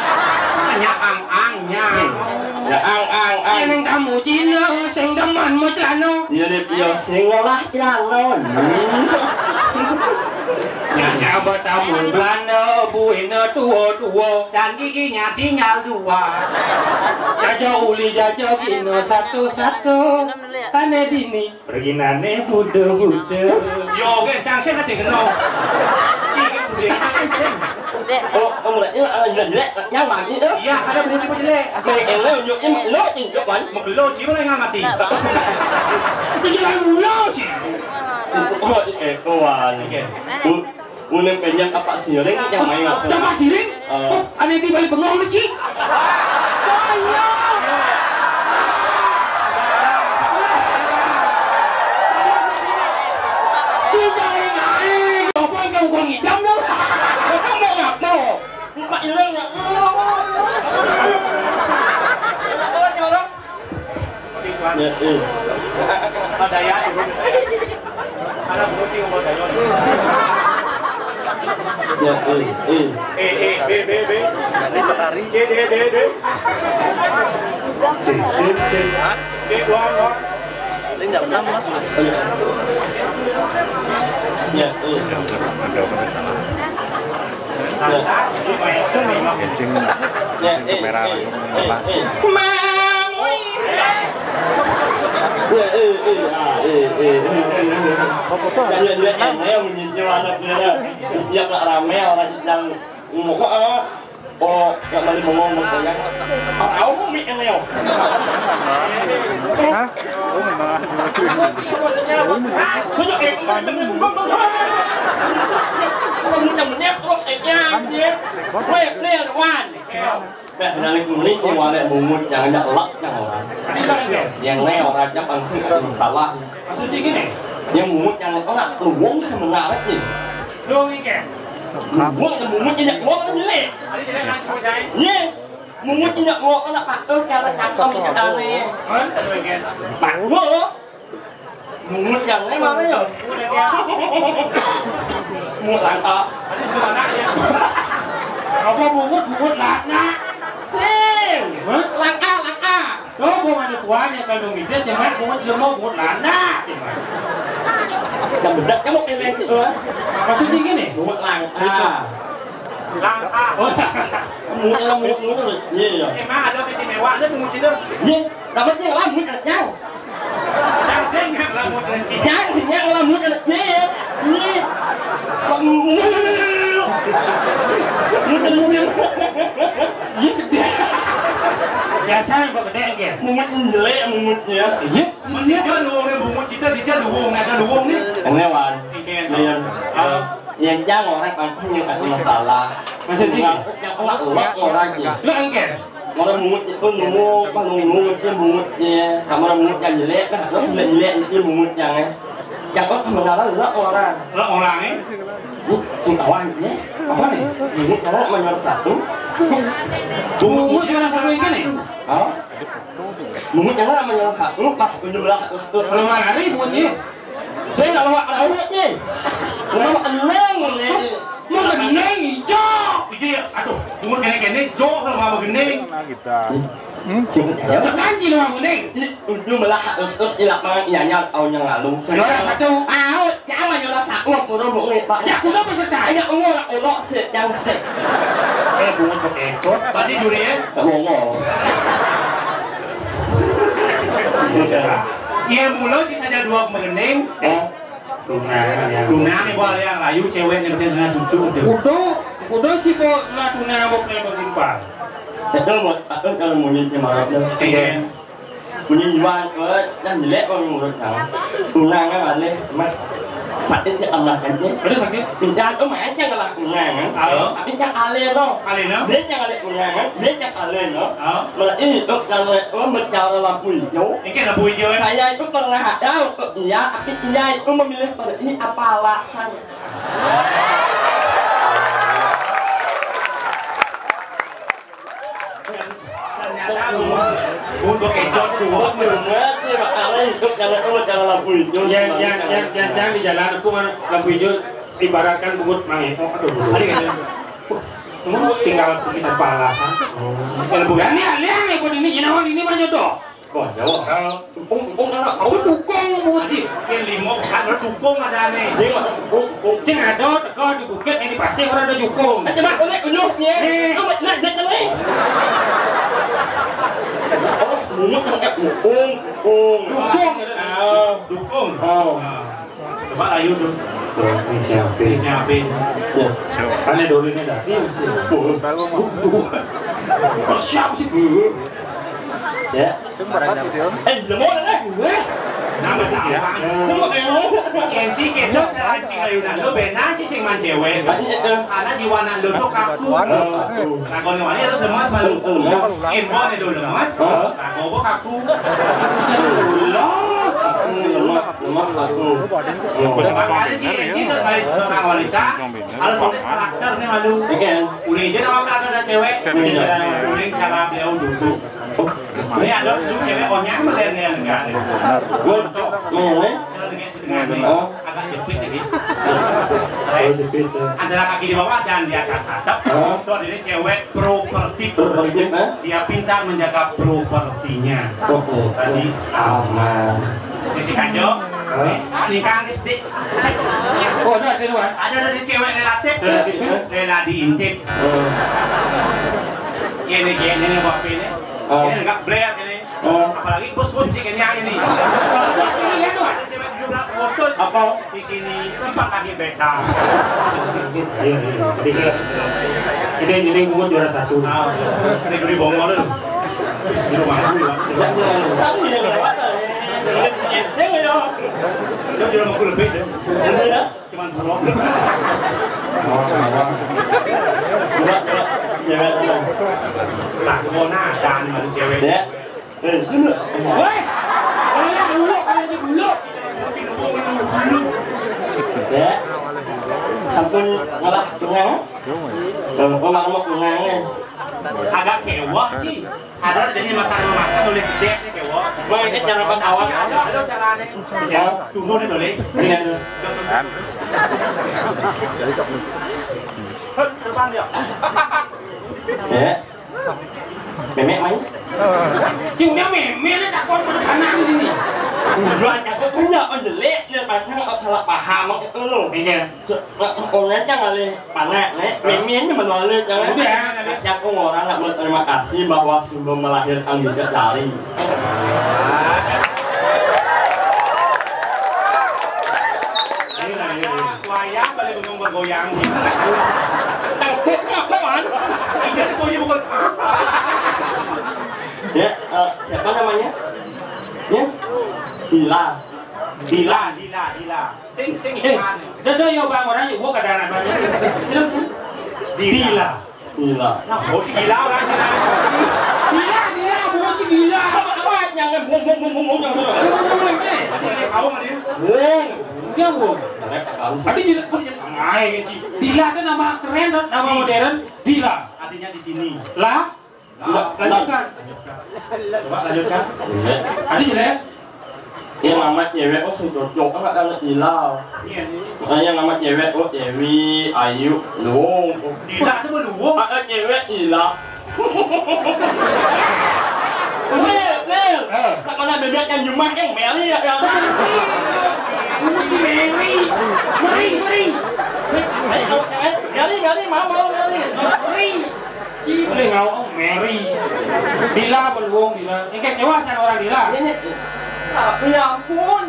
[SPEAKER 1] hanya ang-angnya
[SPEAKER 2] Ya ang
[SPEAKER 3] yang tamu Cina sing demen mo celano
[SPEAKER 2] Iya deh iya sing ngolah celana
[SPEAKER 3] Nyanyi tamu Belanda buina tua-tua
[SPEAKER 1] dan giginya tinggal 2
[SPEAKER 3] Jajah uli jajah kino satu-satu Tane dini perginane bude-bude
[SPEAKER 1] yo cái trang sách nó chỉ cái nô
[SPEAKER 2] Ông lại jelek yang mati tu
[SPEAKER 1] iya ada beli tipe jelek
[SPEAKER 2] Mày em lấy nhục em lỗ thì chụp bánh
[SPEAKER 1] một lô chỉ boleh nggak mati
[SPEAKER 3] Perjalanan mula sih
[SPEAKER 2] Oh wah Unem penyang apa siring yang main apa
[SPEAKER 3] Dapat siring? Ada di balik bengong ni cik
[SPEAKER 2] Mak hilang nak Ya
[SPEAKER 1] ada ya ada bukti umur saya
[SPEAKER 2] Ya
[SPEAKER 1] B ini petari D doang
[SPEAKER 4] Linh đậm năm á.
[SPEAKER 2] Ya
[SPEAKER 5] Kencing kamera lagi apa?
[SPEAKER 2] Lihat em thấy không nhìn cho anh kia Giật là rame orang yang ngủ yang balik ngomong ya. Áo không bị anh leo.
[SPEAKER 5] Hah? Oh, memang.
[SPEAKER 2] Cứ cho em. Mình nhầm nét có thể nha nhé. Quê lên quan. Mẹ là lịch lý nhưng mà lại mùng một chẳng nhận lắc chẳng là yang leo ra chắc bằng sự salah.
[SPEAKER 3] Maksudnya gini
[SPEAKER 2] Yang mùng một chẳng có là uống sebenarnya đấy gì.
[SPEAKER 3] Lu ini kayak
[SPEAKER 2] Mùng một chỉ nhận ngọt nó như này. Nhé. Mùng một chỉ nhận ngọt nó là bạn ơi cha là chẳng xong cái đàn này. Bạn vợ. Mùng một chẳng ấy mà đấy rồi. Một làng ta.
[SPEAKER 3] apa mungut lakna
[SPEAKER 2] Sing. Làng A.
[SPEAKER 3] lo gua mana tuanya kalau gitu jangan mungut lakna
[SPEAKER 2] Yang bedak kamu pilih itu lah.
[SPEAKER 3] maksudnya gini
[SPEAKER 2] Mungut làng A.
[SPEAKER 3] oh
[SPEAKER 2] Mungut rồi. Iya.
[SPEAKER 1] emang ada istimewa ada penguji itu
[SPEAKER 2] Iya. Dapatnya lah mungut ada jauh.
[SPEAKER 1] yang sengak lah mau terhenti
[SPEAKER 2] Jangan hanya lah mungut ada iya. Iya.
[SPEAKER 3] biasa apa beda kayak
[SPEAKER 2] Mungut jelek mungutnya.
[SPEAKER 3] iya
[SPEAKER 1] dia luang ni bungut kita dia luang ada luang ni
[SPEAKER 2] Yang lewat.
[SPEAKER 1] ikan
[SPEAKER 2] Iya. Yang jangan orang kan punya masalah.
[SPEAKER 3] Maksudnya
[SPEAKER 2] yang orang orang aja.
[SPEAKER 3] lo angker
[SPEAKER 2] Orang mungut itu nunggu, apa mungutnya mungutnya, sama orang mungut yang jelek kan, lo jelek itu mungut yang kok kebenaran lo orang.
[SPEAKER 1] lo orang ni
[SPEAKER 2] Sing kawan ya, apa nih? Mungut karena menurut satu.
[SPEAKER 3] mungut mana satu ini nih
[SPEAKER 2] Oh. Mungut yang karena menurut satu pas 17 Agustus.
[SPEAKER 3] kalau mana nih mungutnya
[SPEAKER 2] Saya nggak bawa lauknya. Mau eneng nih.
[SPEAKER 3] mau kening hijau
[SPEAKER 1] itu aduh bungut kene jo kalau mau begini
[SPEAKER 5] Nah, kita.
[SPEAKER 3] sekanji lo mau kening
[SPEAKER 2] Ujung belah Agustus di lapangan ianya tahun yang lalu.
[SPEAKER 3] saudara satu
[SPEAKER 2] Out, jangan nyolot satu aku udah mau nih Pak.
[SPEAKER 3] ya aku udah peserta
[SPEAKER 2] Ayo ngomong olok sih yang sih.
[SPEAKER 3] bungut berekor
[SPEAKER 1] berarti juri ya
[SPEAKER 2] Gak ngomong.
[SPEAKER 1] iya mulut saja 2 mengening tuna ni buat yang layu cewek yang dengan cucu tu
[SPEAKER 3] udah cipo latuna mau play berlimpah
[SPEAKER 2] Itu buat aku kalau mau nyanyi marah tuh.
[SPEAKER 1] ikan
[SPEAKER 2] Punya jual ke dan jelek orang menurut kamu. Tunang kan ada mas. Fatin dia Allah kan dia.
[SPEAKER 3] ada sakit
[SPEAKER 2] Pinjam tu main jangan lah tunang kan. Tapi jangan alih tu.
[SPEAKER 1] kali no
[SPEAKER 2] Dia jangan alih tunang kan. Dia jangan alih tu.
[SPEAKER 1] oh
[SPEAKER 2] Malah ini tu kalau menjauh dalam pulau.
[SPEAKER 1] ikan dah bui je
[SPEAKER 2] Saya itu pernah ada untuk dia, tapi dia itu memilih pada ini apa alasan?
[SPEAKER 1] untuk kejot tu
[SPEAKER 2] Buat mengerti makanya itu jangan jalan lampu hijau.
[SPEAKER 3] Yang di jalan aku lampu hijau ibaratkan bungut mangekok atau hari kan. Tinggal kita palasan. Kalau bukan lihat nih ini ginawan ini mah jodoh.
[SPEAKER 1] Wah, jauh.
[SPEAKER 2] Dukung anak
[SPEAKER 3] Aku dukung muji.
[SPEAKER 1] Ini limo kan dukung ada nih.
[SPEAKER 3] Cing ada teko di bukit ini pasti orang ada dukung.
[SPEAKER 2] Coba boleh unyuknya. Kamu nak jalan ni. Oh, mulut nak dukung.
[SPEAKER 1] Dukung.
[SPEAKER 2] Oh.
[SPEAKER 1] Coba ayo dulu. Siapin.
[SPEAKER 3] Karena dulu ini dah. Oh, siapa sih bu?
[SPEAKER 2] Ya. Lemon dah.
[SPEAKER 1] Nama dia. Kenci kenci anjing ayo nak lo benar sih sing mancewe. Karena jiwana lo tuh kaku. Nah kalau yang ini harus lemas malu. Info nih dulu lemas. Nah kalau kaku.
[SPEAKER 2] Lemah aku.
[SPEAKER 1] Ada sih kenci tuh kali orang wanita. Kalau tuh karakter nih malu. Udah aja nama karakter ada cewek. Udah cara beliau duduk. Ini ada dulu cewek konyang melernya enggak.
[SPEAKER 2] Gue
[SPEAKER 1] agak jepit ya guys. Antara kaki di bawah dan di atas atap. Tuh ini cewek properti. Dia pintar menjaga propertinya. Tadi aman. Isi kanjo. Ini kan SD.
[SPEAKER 3] Oh, ada di luar.
[SPEAKER 1] Ada dari cewek relatif. Rela diintip. Ini bapak ini. Ini enggak Blair ini. Apalagi bos-bos sih kayaknya ini. Ini lihat tuh ada cewek 17 Agustus. Apa? Di sini tempat kaki beta.
[SPEAKER 3] Ayo. Jadi bungut juara 1.
[SPEAKER 1] Ini beli bongol dulu. Di rumah dulu.
[SPEAKER 2] Tapi yang lewat. Saya nggak.
[SPEAKER 1] Itu di rumahku lebih deh. Cuman bulog. Tak kona dan malu cewek.
[SPEAKER 2] Ya.
[SPEAKER 3] Woi, kalian dulu.
[SPEAKER 2] Ya. Sampun ngalah tungang. Ngomong tungangnya.
[SPEAKER 1] Agak kewah sih. Ada jadi masalah oleh dek nih kewah.
[SPEAKER 2] Woi, ini cara awal.
[SPEAKER 1] Ada caranya. Ya, tunggu nih boleh.
[SPEAKER 5] Kan.
[SPEAKER 1] Terbang dia.
[SPEAKER 2] Ya. Memek main.
[SPEAKER 3] Cuma meme tak kon anak di sini.
[SPEAKER 2] Banyak kok punya ondelek dia pasang salah paham itu loh.
[SPEAKER 3] Iya.
[SPEAKER 2] Orang jangan le panak le. Meme-nya menolak jangan. Ya aku orang nak berterima kasih bahwa sudah melahirkan bidadari.
[SPEAKER 1] Wayang balik bergoyang.
[SPEAKER 2] Apaan?
[SPEAKER 1] Iya, itu bukan.
[SPEAKER 2] Ya, siapa namanya? Ya, Dila.
[SPEAKER 1] Sing
[SPEAKER 3] ikan. Dah yo bang orang yo gua kadang banyak. Dila.
[SPEAKER 1] Nah, oh gila orang sana.
[SPEAKER 3] Dila, bukan gila.
[SPEAKER 2] Apa yang bung yang
[SPEAKER 1] Ini kau mana dia?
[SPEAKER 3] Bung. Dia bung. Tapi jelas ngai sih. Dila itu nama keren, nama modern. Dila.
[SPEAKER 1] Artinya di sini.
[SPEAKER 3] Lah. Lanjutkan.
[SPEAKER 1] Coba lanjutkan.
[SPEAKER 3] Ada jelas.
[SPEAKER 2] Yang nama cewek oh cocok enggak ada Dila. Yang nama cewek oh Dewi, Ayu, Lung.
[SPEAKER 1] Dila itu berdua.
[SPEAKER 2] Ada cewek Dila. Lel. Kalau bebek yang jumat yang Meli ya. Meri. Meri, mau Meri.
[SPEAKER 3] Boleh ngau Mary. Dila belum Dila. Ini kan nyewasan orang Dila.
[SPEAKER 2] Ya ampun.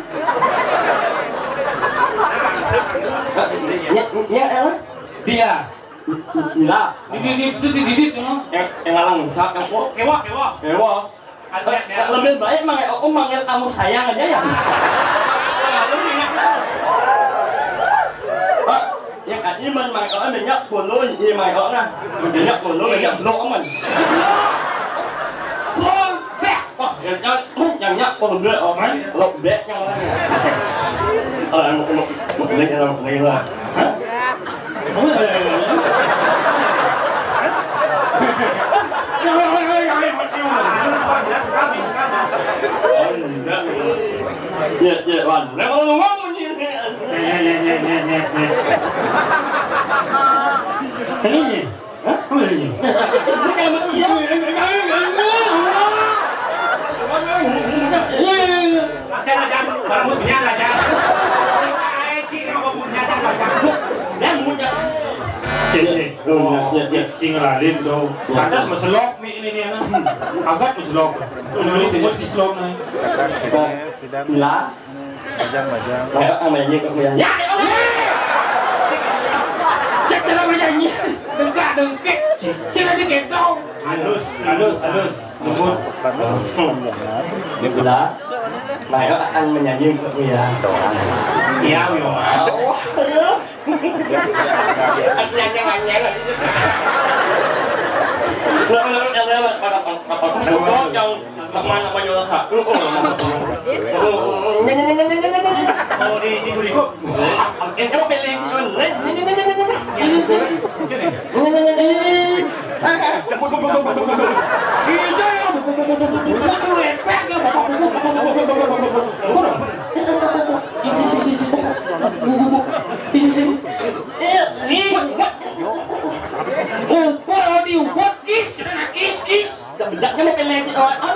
[SPEAKER 2] Ya elah.
[SPEAKER 3] Dia.
[SPEAKER 2] Dila.
[SPEAKER 3] Didit
[SPEAKER 2] Yang ngalang sak yang kok.
[SPEAKER 1] Kewa.
[SPEAKER 2] Lebih baik aku manggil kamu sayang aja ya. Yang ini mình mày ở mình nhắc buồn lôi gì mày ở nè mình nhắc buồn lôi mình nhắc lỗ mình yang nhắc buồn lôi ở mấy lộc bét nhau đấy một cái là hả Tuan, lewat ngomong ni.
[SPEAKER 3] Ini. Hah? Apa ini?
[SPEAKER 1] Jangan barang punya aja.
[SPEAKER 2] Dan punya.
[SPEAKER 3] Cek. Cing lalim tu. Atas maselok ni ni na. Agak maselok. Ini tengok di selok na.
[SPEAKER 2] Lah.
[SPEAKER 5] Bajang.
[SPEAKER 2] Kayak amanya kau yang. Ya. Cek dalam ajaknya. Dengkak. Sila dikit kau.
[SPEAKER 1] Halus.
[SPEAKER 3] Lembut.
[SPEAKER 2] Lah. Mereka akan menyanyi kau yang.
[SPEAKER 1] Iya, yo. Oh, di gurih.
[SPEAKER 2] Jangan mau pelek orang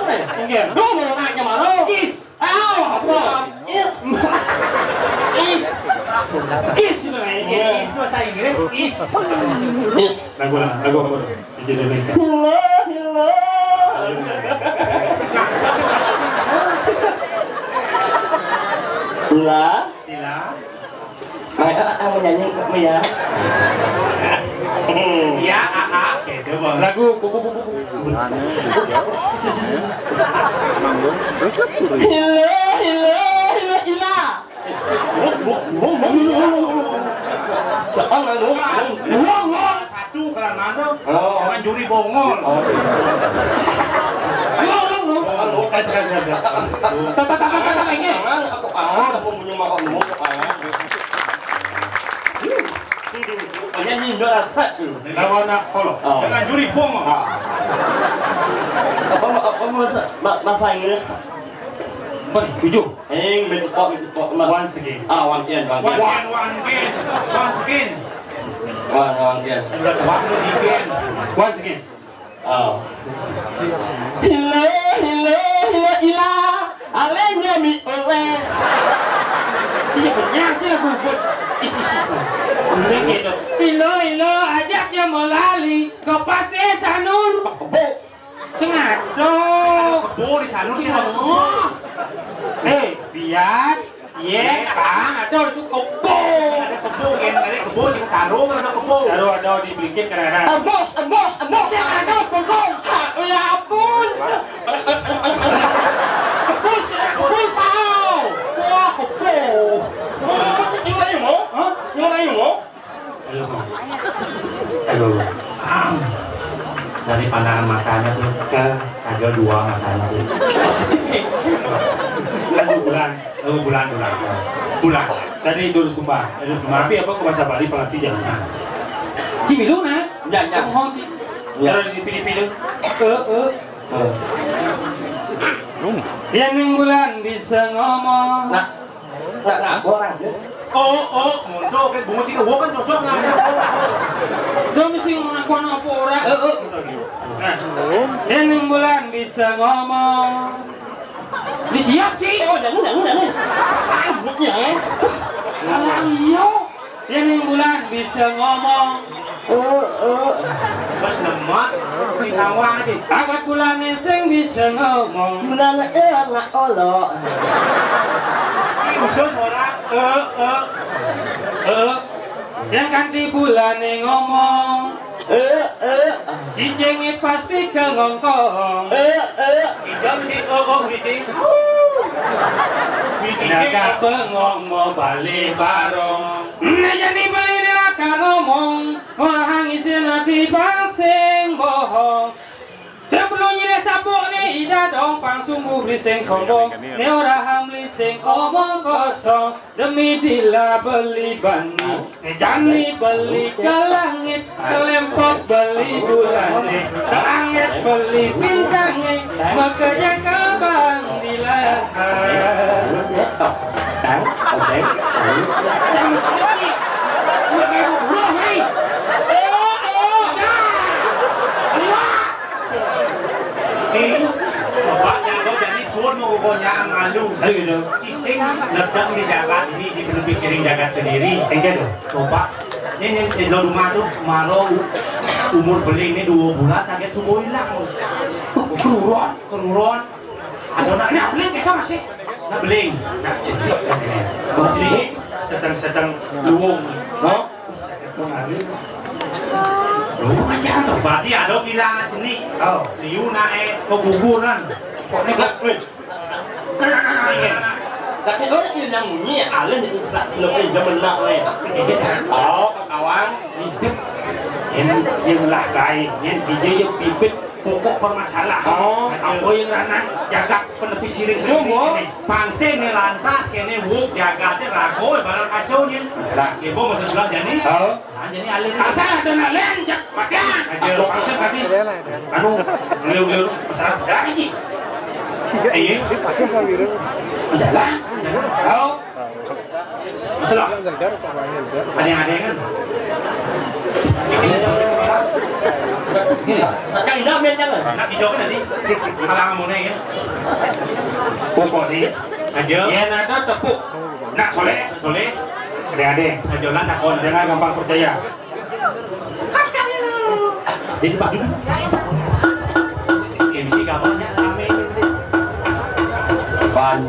[SPEAKER 2] ni. Dua mau nak ke mana? Kis. Apa?
[SPEAKER 3] Kis ni.
[SPEAKER 1] Is bahasa Inggris, is.
[SPEAKER 3] Lagu. Jadi lengkap.
[SPEAKER 2] Hello. Lah. Mereka akan menyanyi kau yang.
[SPEAKER 1] Ya, gitu bang.
[SPEAKER 3] Lagu.
[SPEAKER 2] Hello. Siapa lu?
[SPEAKER 1] Satu kalau mana? Orang juri bongol.
[SPEAKER 2] Aku punya makan lu. Nyanyi dah tak tu.
[SPEAKER 3] Lawan nak follow.
[SPEAKER 1] Dengan juri bongol.
[SPEAKER 2] Apa bahasa Inggris?
[SPEAKER 3] Apa ni? 7.
[SPEAKER 2] Minta.
[SPEAKER 3] Once again.
[SPEAKER 2] One again.
[SPEAKER 1] One again.
[SPEAKER 3] Once again.
[SPEAKER 2] Hello, Ila. Alenya mi oleh.
[SPEAKER 3] Dia kenyang je lagu buat. Hello, ajaknya melali ke pasir Sanur. Sengat dong.
[SPEAKER 1] Kebo di sana sih.
[SPEAKER 3] Bias. Kang, ada itu kebo.
[SPEAKER 1] Ada kebo sih taruh ada kebo.
[SPEAKER 3] Taruh ada di belikin kerana.
[SPEAKER 2] Bos. Yang ada pengkong. Ya ampun. Kebus sao. Wah, kebo. Yang lain mo?
[SPEAKER 3] Aduh.
[SPEAKER 1] Dari pandangan matanya tuh ada dua matanya tuh. Lagu bulan. Tadi Idul Sumba. Tapi apa ke bahasa Bali pengerti jangan.
[SPEAKER 3] Cimilu na?
[SPEAKER 2] Ya.
[SPEAKER 3] Ngomong sih. Kalau di Filipina. Yang bulan bisa ngomong.
[SPEAKER 2] Nak orang.
[SPEAKER 1] Mundo kan bunga sih gua kan cocok nggak?
[SPEAKER 3] Dia mesti mengakuan apa orang. Yang bulan bisa ngomong. Disiap sih.
[SPEAKER 2] Jangan.
[SPEAKER 3] Iya. Yang bulan bisa ngomong.
[SPEAKER 1] Mas lemak di sawah aja.
[SPEAKER 3] Agak bulan sing bisa ngomong.
[SPEAKER 2] Bulan nak olok.
[SPEAKER 1] Usul orang
[SPEAKER 3] Yang ganti bulan ngomong. Cicingnya pasti ke ngongkong.
[SPEAKER 1] Idam sih meeting.
[SPEAKER 3] Naga bengong mau balik barong. Jadi beli neraka ngomong. Orang isi nanti pasing bohong. Sebelum nyile sabuk ni ida dong pang sungguh berising sombong. Ni orang hamli sing omong kosong. Demi dila beli bani. Ni jani beli ke langit. Kelempok beli bulan ni. Ke langit beli bintang ni. Mekerja kabang di lahar. Đấy. Jangan kecil. Pakai roh, hai.
[SPEAKER 1] Bapaknya kau jadi suruh mau kau yang ngalu. Cising datang di jagat ini di penepi siring jagat sendiri.
[SPEAKER 3] Enggak tuh.
[SPEAKER 1] Coba, ini di rumah tuh marau umur beling ini 2 bulan sakit semua hilang. Keruron. Ada nak beling kita masih. Nak beling. Nak jadi. Kau jadi sedang luung.
[SPEAKER 3] Oh.
[SPEAKER 1] Macam tu. Berarti ada bilang sini. Oh. Liu naik ke guguran. Kok ni tak?
[SPEAKER 2] Tapi orang yang nak bunyi, alam itu tak lebih jemelak leh. Oh, kawan, hidup yang lakai, yang DJ yang pipit pokok permasalahan. Oh, apa yang ranang jaga penepi siring ini.
[SPEAKER 1] Pangse ni lantas kene wuk jaga te rago barang kacau ni. Lah, siapa masuk sebelah jadi?
[SPEAKER 3] Oh.
[SPEAKER 1] Jadi alih.
[SPEAKER 3] Asal ada nak len jak makan. Aku pangsa tadi. Anu, leu masalah jalan ni.
[SPEAKER 1] Iya.
[SPEAKER 3] Jalan. Oh. Masalah.
[SPEAKER 1] Ada kan?
[SPEAKER 2] Nak hidup macam mana?
[SPEAKER 1] Nak hijau kan nanti? Halangan mana ya?
[SPEAKER 3] Pokok ni.
[SPEAKER 1] Aja.
[SPEAKER 3] Yang ada tepuk. Nak soleh. Adik-adik.
[SPEAKER 1] Ajolan tak kon.
[SPEAKER 3] Jangan gampang percaya.
[SPEAKER 1] Jadi Pak dulu. MC kabarnya rame.
[SPEAKER 3] Pan.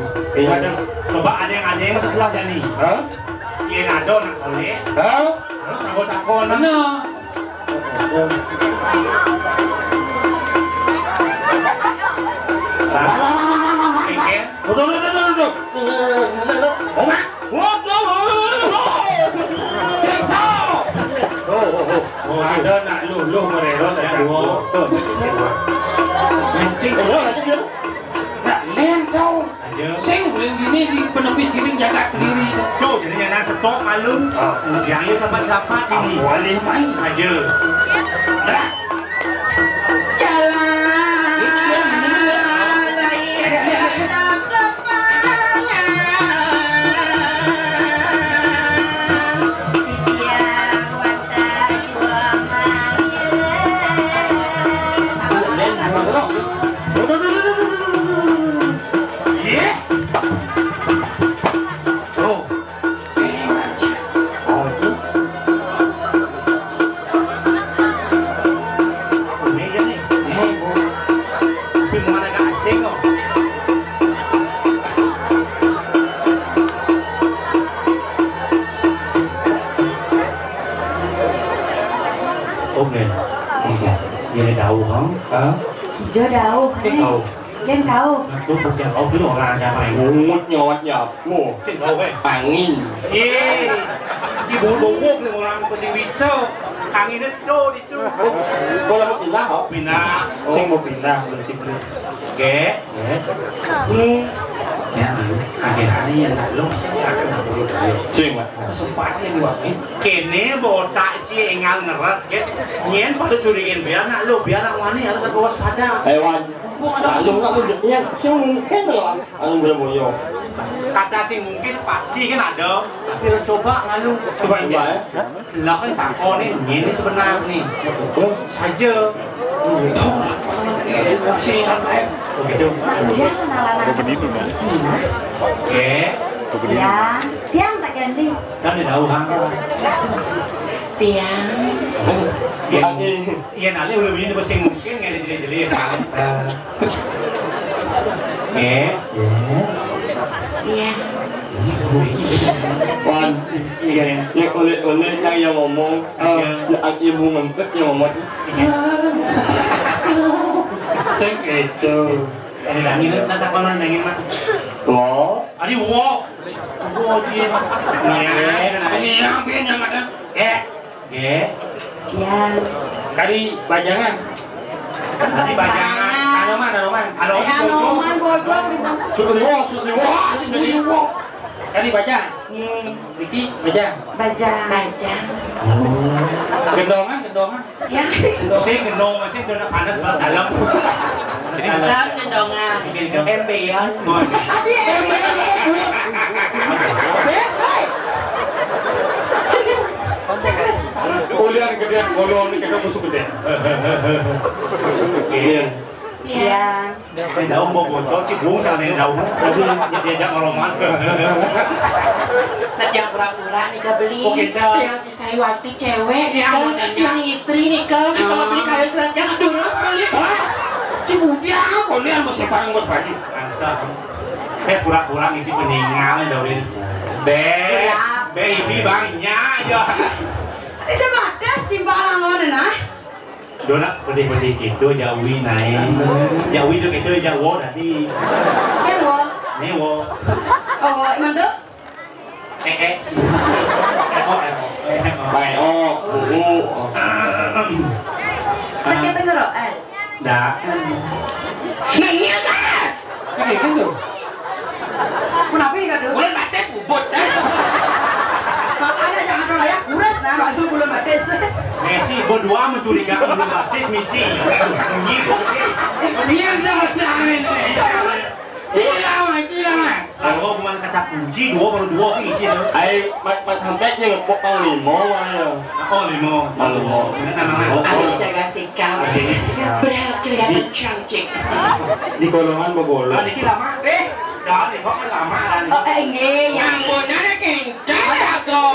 [SPEAKER 1] Coba ada yang masuk sebelah jadi.
[SPEAKER 3] Hah?
[SPEAKER 1] Yang ada nak soleh.
[SPEAKER 3] Hah?
[SPEAKER 1] Terus aku takon.
[SPEAKER 3] Mana? Duduk. Oma. Ada nak lu mereka nak dua. Mencing nak len kau. Sing gini di penepi siring jaga sendiri.
[SPEAKER 1] Tuh, jadi jangan stok malu. Jangan tempat-tempat ini.
[SPEAKER 3] Boleh main
[SPEAKER 1] Aja.
[SPEAKER 3] dah.
[SPEAKER 1] Vậy đậu hả?
[SPEAKER 6] Chưa đậu.
[SPEAKER 1] Cái cầu.
[SPEAKER 6] Trên cầu.
[SPEAKER 1] Tôi phục nhà ông cứ đổ ra nhà mày.
[SPEAKER 3] Ngột nhọt. Ngủ.
[SPEAKER 1] Trên cầu ấy.
[SPEAKER 3] Angin.
[SPEAKER 1] Iya. Di bulu wok nih orang ko sing bisa. Angin itu itu.
[SPEAKER 3] Kau mau pindah hả?
[SPEAKER 1] Pindah.
[SPEAKER 3] Sing mau pindah belum sih belum.
[SPEAKER 1] Oke. Ya, akhir-akhir yang lalu
[SPEAKER 3] Sing lah.
[SPEAKER 1] kesempatan yang dua ini. Kene botak sih engal ngeras ke. Nyen pada curiin biar nak lu biar nak wani harus kau waspada.
[SPEAKER 3] Hewan. Langsung nak tunjuknya. Yang mungkin lah. Anu berboyo.
[SPEAKER 1] Kata sih mungkin pasti kan ada. Tapi harus coba lalu.
[SPEAKER 3] Coba ya.
[SPEAKER 1] Lah kan takon nih, ini sebenarnya nih. Saja. Begitu.
[SPEAKER 6] Kemudian kenalan
[SPEAKER 5] Begitu nih.
[SPEAKER 1] Oke.
[SPEAKER 6] Tiang. Tiang tak ganti.
[SPEAKER 1] Kan di tahu kan?
[SPEAKER 6] Tiang.
[SPEAKER 1] Iya nanti udah begini pasti mungkin nggak dijeli-jeli ya kan? Oke.
[SPEAKER 6] Tiang.
[SPEAKER 3] Wan, ya oleh yang ngomong, ibu mentek yang ngomong. Sing itu.
[SPEAKER 1] Ini lagi nanti konon lagi mah.
[SPEAKER 3] Wo.
[SPEAKER 1] Adi wo. Wo dia mah.
[SPEAKER 3] Ini yang pian yang ada.
[SPEAKER 6] Tiang.
[SPEAKER 3] Kali bajangan.
[SPEAKER 1] Nanti bajangan.
[SPEAKER 3] Anoman.
[SPEAKER 6] Anoman bojong.
[SPEAKER 3] Sutriwo. Kali bajang.
[SPEAKER 6] Nih.
[SPEAKER 3] Riki bajang.
[SPEAKER 6] Bajang. Bajang.
[SPEAKER 3] Gendongan.
[SPEAKER 6] Ya.
[SPEAKER 1] Sing gendong masih sudah panas bahas dalam.
[SPEAKER 3] Sam cendongan. Embean.
[SPEAKER 6] Tadi embean.
[SPEAKER 1] Kuliah gedean golong nih kakak musuh gede. Iya.
[SPEAKER 6] Iya.
[SPEAKER 1] Daun mau bocor sih bung jangan daun. Jadi diajak ngoloman.
[SPEAKER 3] Nah, yang pura-pura nih kak beli.
[SPEAKER 1] Oh, kita.
[SPEAKER 3] Yang saya waktu cewek. Yang istri nih kak. Kita beli kayak serat yang dulu beli.
[SPEAKER 1] Si Budia kuliah masih paling bos pagi. Kayak pura-pura ngisi peninggal dauin. Baby bangnya aja.
[SPEAKER 6] Itu batas timbalan lo nah.
[SPEAKER 1] Dona pedih-pedih gitu jauhi naik. Jauhi tuh gitu jauh tadi.
[SPEAKER 6] Kewo.
[SPEAKER 1] Newo.
[SPEAKER 6] Oh, emang tuh?
[SPEAKER 1] Baik,
[SPEAKER 6] Sakit tenggorokan.
[SPEAKER 1] Dah.
[SPEAKER 3] Nanya gas.
[SPEAKER 1] Kayak gitu.
[SPEAKER 6] Kenapa ini kado?
[SPEAKER 3] Bulan batet bubut dah.
[SPEAKER 6] Makanya jangan terlayak kuras nah, waktu bulan batas.
[SPEAKER 1] Messi berdua mencurigakan belum batis misi. Ini yang sangat aneh. Cila mah. Kalau cuma kaca kunci dua baru dua isi tu.
[SPEAKER 5] Ai tempatnya ngepok pang limo ya.
[SPEAKER 1] Oh limo. Ini namanya.
[SPEAKER 3] Harus jaga sikap. Kelihatan cantik.
[SPEAKER 5] Di golongan bobolan.
[SPEAKER 1] Lah niki lama. Đó thì có cái lama là.
[SPEAKER 6] Nghe ya.
[SPEAKER 3] Yang bodoh ada kencang jago.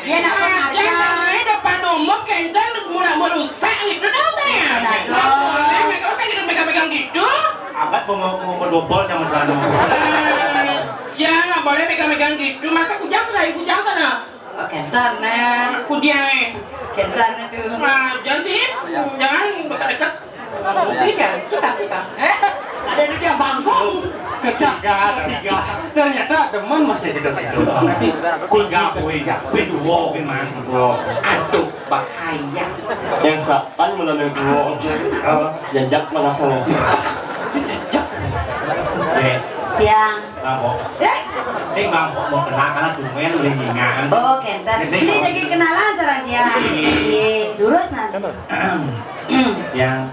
[SPEAKER 6] Dia nak
[SPEAKER 3] Jangan depan umum kencang mudah merusak gitu dosa. Boleh mereka kita pegang-pegang gitu.
[SPEAKER 1] Abad mau berdobol sama sana.
[SPEAKER 3] Jangan boleh pegang-pegang gitu. Masa kujang sana.
[SPEAKER 6] Kentan nah.
[SPEAKER 3] Kujang.
[SPEAKER 6] Kentan itu.
[SPEAKER 3] Nah, jangan sini. Jangan dekat-dekat. Sini kita.
[SPEAKER 6] Ada itu yang bangkong.
[SPEAKER 1] Ketiga. Ternyata teman masih di dekat. Nanti tiga poin dua poin mana?
[SPEAKER 3] Aduh, bahaya.
[SPEAKER 5] Yang sapan mulai dua. Jajak mana sana?
[SPEAKER 6] Tiang.
[SPEAKER 1] Bangkok. Sing bangkok mau kenal karena tumben lingingan.
[SPEAKER 6] Oh, Kentan. Ini jadi kenalan caranya. Iya, lurus nanti.
[SPEAKER 1] Yang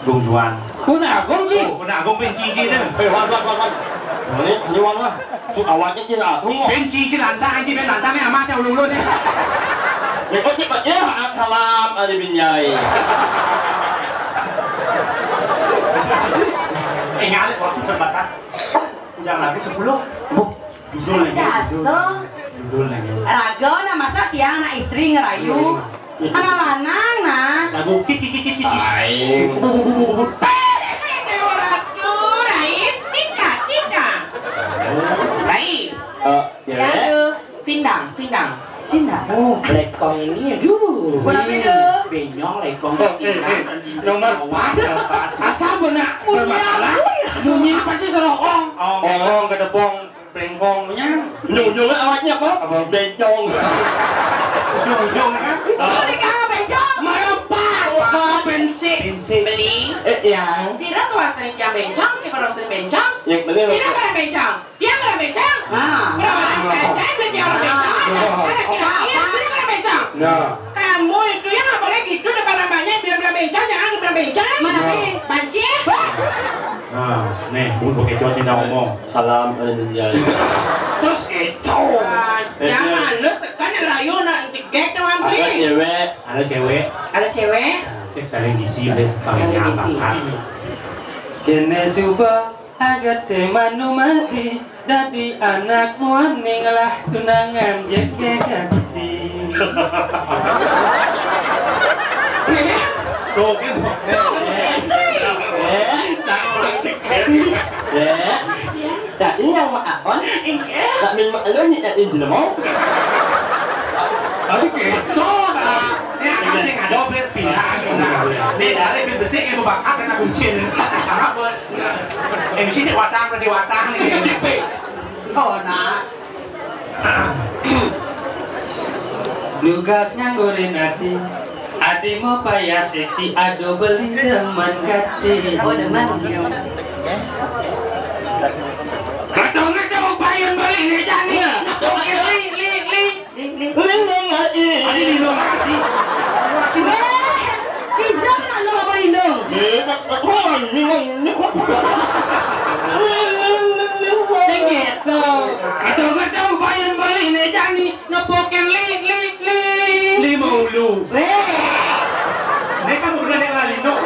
[SPEAKER 1] Gung Juan.
[SPEAKER 3] Kuna gong sih.
[SPEAKER 1] Kuna Gung bên chi chi đấy.
[SPEAKER 5] Wan. Ini wan lah. Awalnya kita tunggu.
[SPEAKER 1] Bên chi cái làn da anh đi bên làn da này ama theo lùng luôn đi.
[SPEAKER 5] Ya kok cepatnya salam ada binyai.
[SPEAKER 1] Ngã lại có chút giật bật á. Yang là cái 10. Judul lagi.
[SPEAKER 6] Daso.
[SPEAKER 1] Judul lagi.
[SPEAKER 6] Rago na masa tiang na istri ngerayu. Anak lanang nah.
[SPEAKER 1] Lagu kik.
[SPEAKER 5] Baik.
[SPEAKER 6] Ya tuh.
[SPEAKER 3] Sindang.
[SPEAKER 6] Sina.
[SPEAKER 3] Lekong ini aduh.
[SPEAKER 6] Kenapa itu?
[SPEAKER 3] Benyong lekong.
[SPEAKER 1] Nomor asal benak bermasalah.
[SPEAKER 3] Munyi pasti serokong.
[SPEAKER 5] Ongong ke depong bengkongnya. Nyung awaknya apa? Bencong.
[SPEAKER 1] Ujung kan?
[SPEAKER 6] Oh, di kamar bencong.
[SPEAKER 3] Marapa bensin beli.
[SPEAKER 5] Yang
[SPEAKER 3] Tidak tuh sering jam bencong, dia baru sering bencong.
[SPEAKER 5] yang beli
[SPEAKER 3] Tidak pernah bencong, dia pernah bencong. Berapa orang bencong, beli orang bencong. Tidak pernah bencong.
[SPEAKER 5] Nah,
[SPEAKER 3] Kamu itu yang nggak boleh gitu depan namanya bilang bencong, jangan bilang bencong.
[SPEAKER 6] Mana Pi?
[SPEAKER 3] Banci.
[SPEAKER 1] Nah, nih, bun pakai cuaca cinta ngomong.
[SPEAKER 5] salam ada binyai.
[SPEAKER 3] Terus itu. Jangan lu tekan yang rayu nanti gek sama
[SPEAKER 5] Ada
[SPEAKER 3] beli.
[SPEAKER 5] cewek.
[SPEAKER 1] Ada cewek,
[SPEAKER 3] Ada cewek.
[SPEAKER 1] cek saling diisi deh, pakai nyata.
[SPEAKER 7] Kene suba agate manu mati dadi anak muaning lah tunangan jeke ganti.
[SPEAKER 1] Tuh, kan?
[SPEAKER 5] Tak ini yang maafan. Tak min maklum ni tak ini mau.
[SPEAKER 1] Tapi gitu, ini asing ada beli pindah Đây đã lên bên bờ xích em một bạc áp cái cùng trên áp ơi. Em chỉ để hòa tang là đi hòa tang này.
[SPEAKER 6] Oh, nah.
[SPEAKER 7] Nugas nganggurin hati Adimu payah seksi Ado beli teman kati.
[SPEAKER 6] Oh, demen.
[SPEAKER 3] Ngato bayar balik nih Jani.
[SPEAKER 5] Lindung hati.
[SPEAKER 1] Ada di luar hati.
[SPEAKER 6] Pinjam nak lo apa indung?
[SPEAKER 3] Sing gitu. Kadang-kadang bayan beli nejani nepoken li.
[SPEAKER 1] Lima ulu. Ini kan bukan yang lain dong.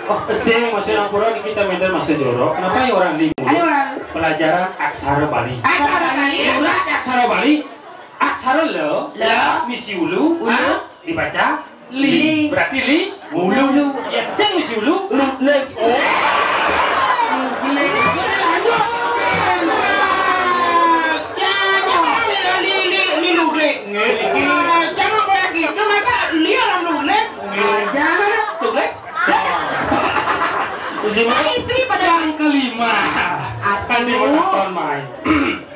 [SPEAKER 3] Oh, sing masih Pura di kita medan masih jorok. Kenapa ya orang lima?
[SPEAKER 6] Ada orang.
[SPEAKER 3] Pelajaran aksara Bali.
[SPEAKER 6] Aksara Bali.
[SPEAKER 3] Urat aksara Bali. Aksara lo, misi ulu, dibaca li. Berarti li, ulu. Yang sing misi ulu, le.
[SPEAKER 6] Jangan kayak gitu, mereka lihat orang lulek. Jangan lulek. Istri pada
[SPEAKER 3] Yang kelima. Akan dimakan main.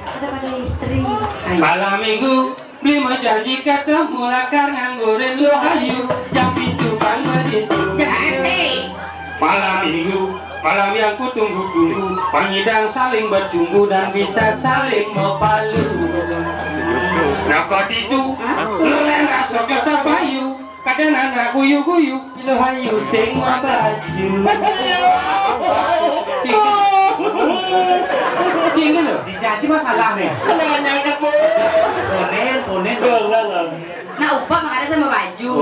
[SPEAKER 6] ada pada istri.
[SPEAKER 3] Malam minggu lima janji ketemu lakar nganggurin lu hayu yang pintu bang itu. Malam minggu malam yang ku tunggu-tunggu pangidang saling bercumbu dan bisa saling mempalu. Nakot itu lu lenggak sok letak bayu kadang anak guyu-guyu lu hayu sing baju. Tinggal lo
[SPEAKER 1] Dijanji masalah nih.
[SPEAKER 3] dengan nyangkat mo.
[SPEAKER 1] Ponen.
[SPEAKER 6] Nah, upah makanya sama baju.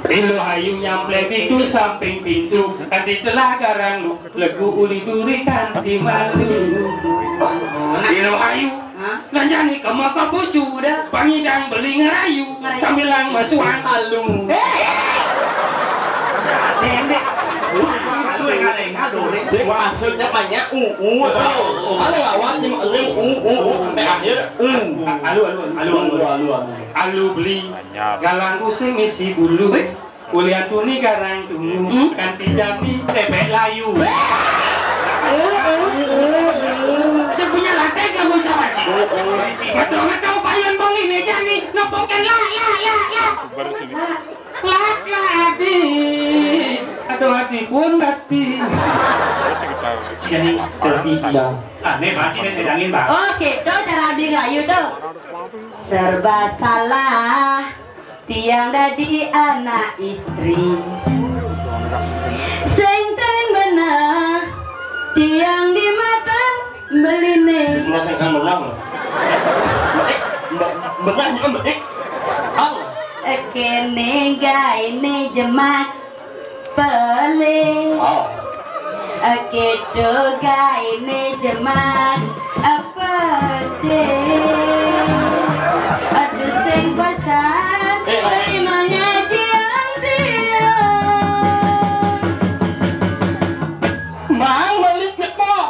[SPEAKER 3] Ilu hayu nyamplek itu samping pintu kanti telah garang lu legu uli duri kanti malu. Ilu hayu lanjani ke maka bucu pangidang beli ngerayu sambil lang masuan alung.
[SPEAKER 1] Nenek. Lu yang ada yang ngadu nih.
[SPEAKER 5] Maksudnya banyak ada lawan cuma eling sampai akhir
[SPEAKER 3] Alu beli galang kusing isi bulu kuliah tuni garang tunggu kanti jati
[SPEAKER 1] Bebek layu.
[SPEAKER 3] dia punya latte kamu cawa cik ngetau payon beli meja nih nopokan lah hati atau hati pun hati
[SPEAKER 1] Jadi
[SPEAKER 3] terbilang
[SPEAKER 1] nih berarti dia tidangin bang.
[SPEAKER 6] Oke, tuh cara dirayu tuh. Serba salah, tiang dadi anak istri. Sengten benar, tiang di mata beline.
[SPEAKER 5] melakukan menang benar juga baik
[SPEAKER 6] Kene gaine jemak pele. Kedo gaine jemak apa deh. Aduh sing pasar terima ngajian dia.
[SPEAKER 5] mang balik nyepok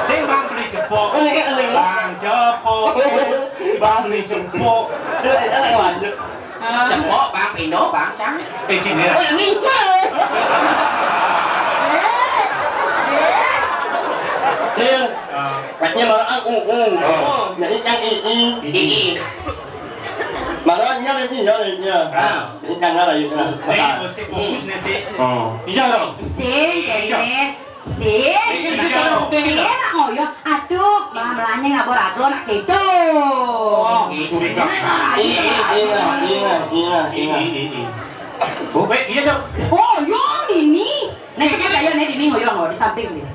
[SPEAKER 1] Sing bang beli jepok. Bang jepok. Bang beli jepok.
[SPEAKER 5] cepok bang pino bang trắng
[SPEAKER 1] Sini lah.
[SPEAKER 5] Liêng bạch mà nó ăn nhảy chăng y mà nó nhắc đến gì đó này chưa những chăng đó là gì nè
[SPEAKER 1] Nih, mesti fokus nih sih.
[SPEAKER 3] iya dong
[SPEAKER 6] Sing kene. Sing nak ngoyo. Aduh, malah-malahnya ngabur aku nak gitu.
[SPEAKER 1] Curiga. Oh, baik, iya dong.
[SPEAKER 6] Hoyong ini. Nih coba kayak nih ini hoyong loh di samping nih.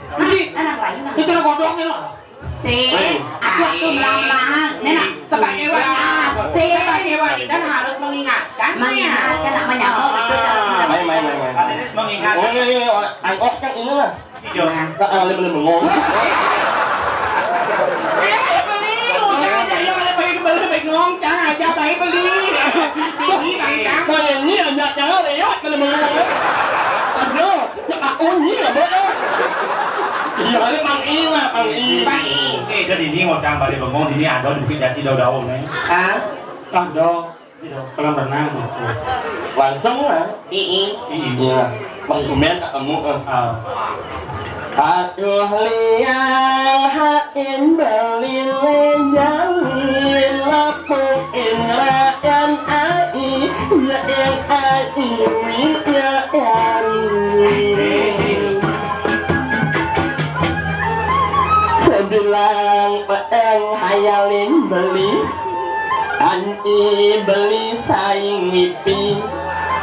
[SPEAKER 6] Anak lain.
[SPEAKER 3] itu lo kodoknya lo
[SPEAKER 6] Sing, aku melang-melangan. Nenek, sebagai wanita. Sing,
[SPEAKER 8] Sebagai wanita harus mengingatkan.
[SPEAKER 6] mengingatkan nak menyambut itu.
[SPEAKER 5] main
[SPEAKER 1] Ada mengingat.
[SPEAKER 5] oh ini anh ốc chắc ini lah
[SPEAKER 1] Hijau.
[SPEAKER 5] lebih bengong
[SPEAKER 8] Beli, udah dia beli baik ngomong jangan aja baik beli. Tinggi bang trắng.
[SPEAKER 5] bây giờ như là nhặt trắng này á cái là bengong aduh aku ini lah bodoh iya kali bang i lah bang i
[SPEAKER 1] Jadi ini ngotang balik bengong ini ada mungkin jadi daun-daun nih.
[SPEAKER 3] ada kolam renang
[SPEAKER 5] langsung lah
[SPEAKER 8] Ii.
[SPEAKER 5] iya mas kemen tak kamu aduh liang hain belin lejalin lapuin rayan ai ya yang ai ya sebilang peeng hayalin beli Ani beli saing mipi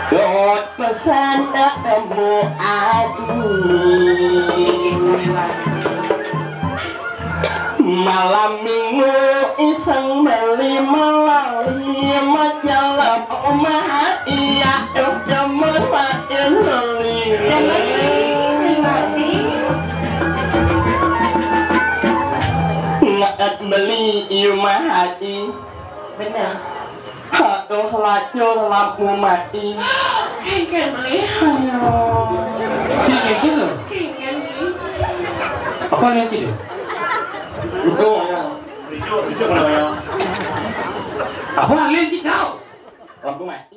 [SPEAKER 5] Dot pesan ketemu aku malam minggu iseng beli melalui majalah omah iya jaman pakai beli nggak beli rumah hati
[SPEAKER 6] Bener.
[SPEAKER 5] aduh lacur lampu mati
[SPEAKER 8] Kengken beli.
[SPEAKER 3] Cik kengken loh.
[SPEAKER 8] Kengken beli.
[SPEAKER 3] Apa yang cik?
[SPEAKER 5] itu ya
[SPEAKER 1] Itu kenapa ya?
[SPEAKER 3] Apa yang cik tahu?
[SPEAKER 5] lampu mati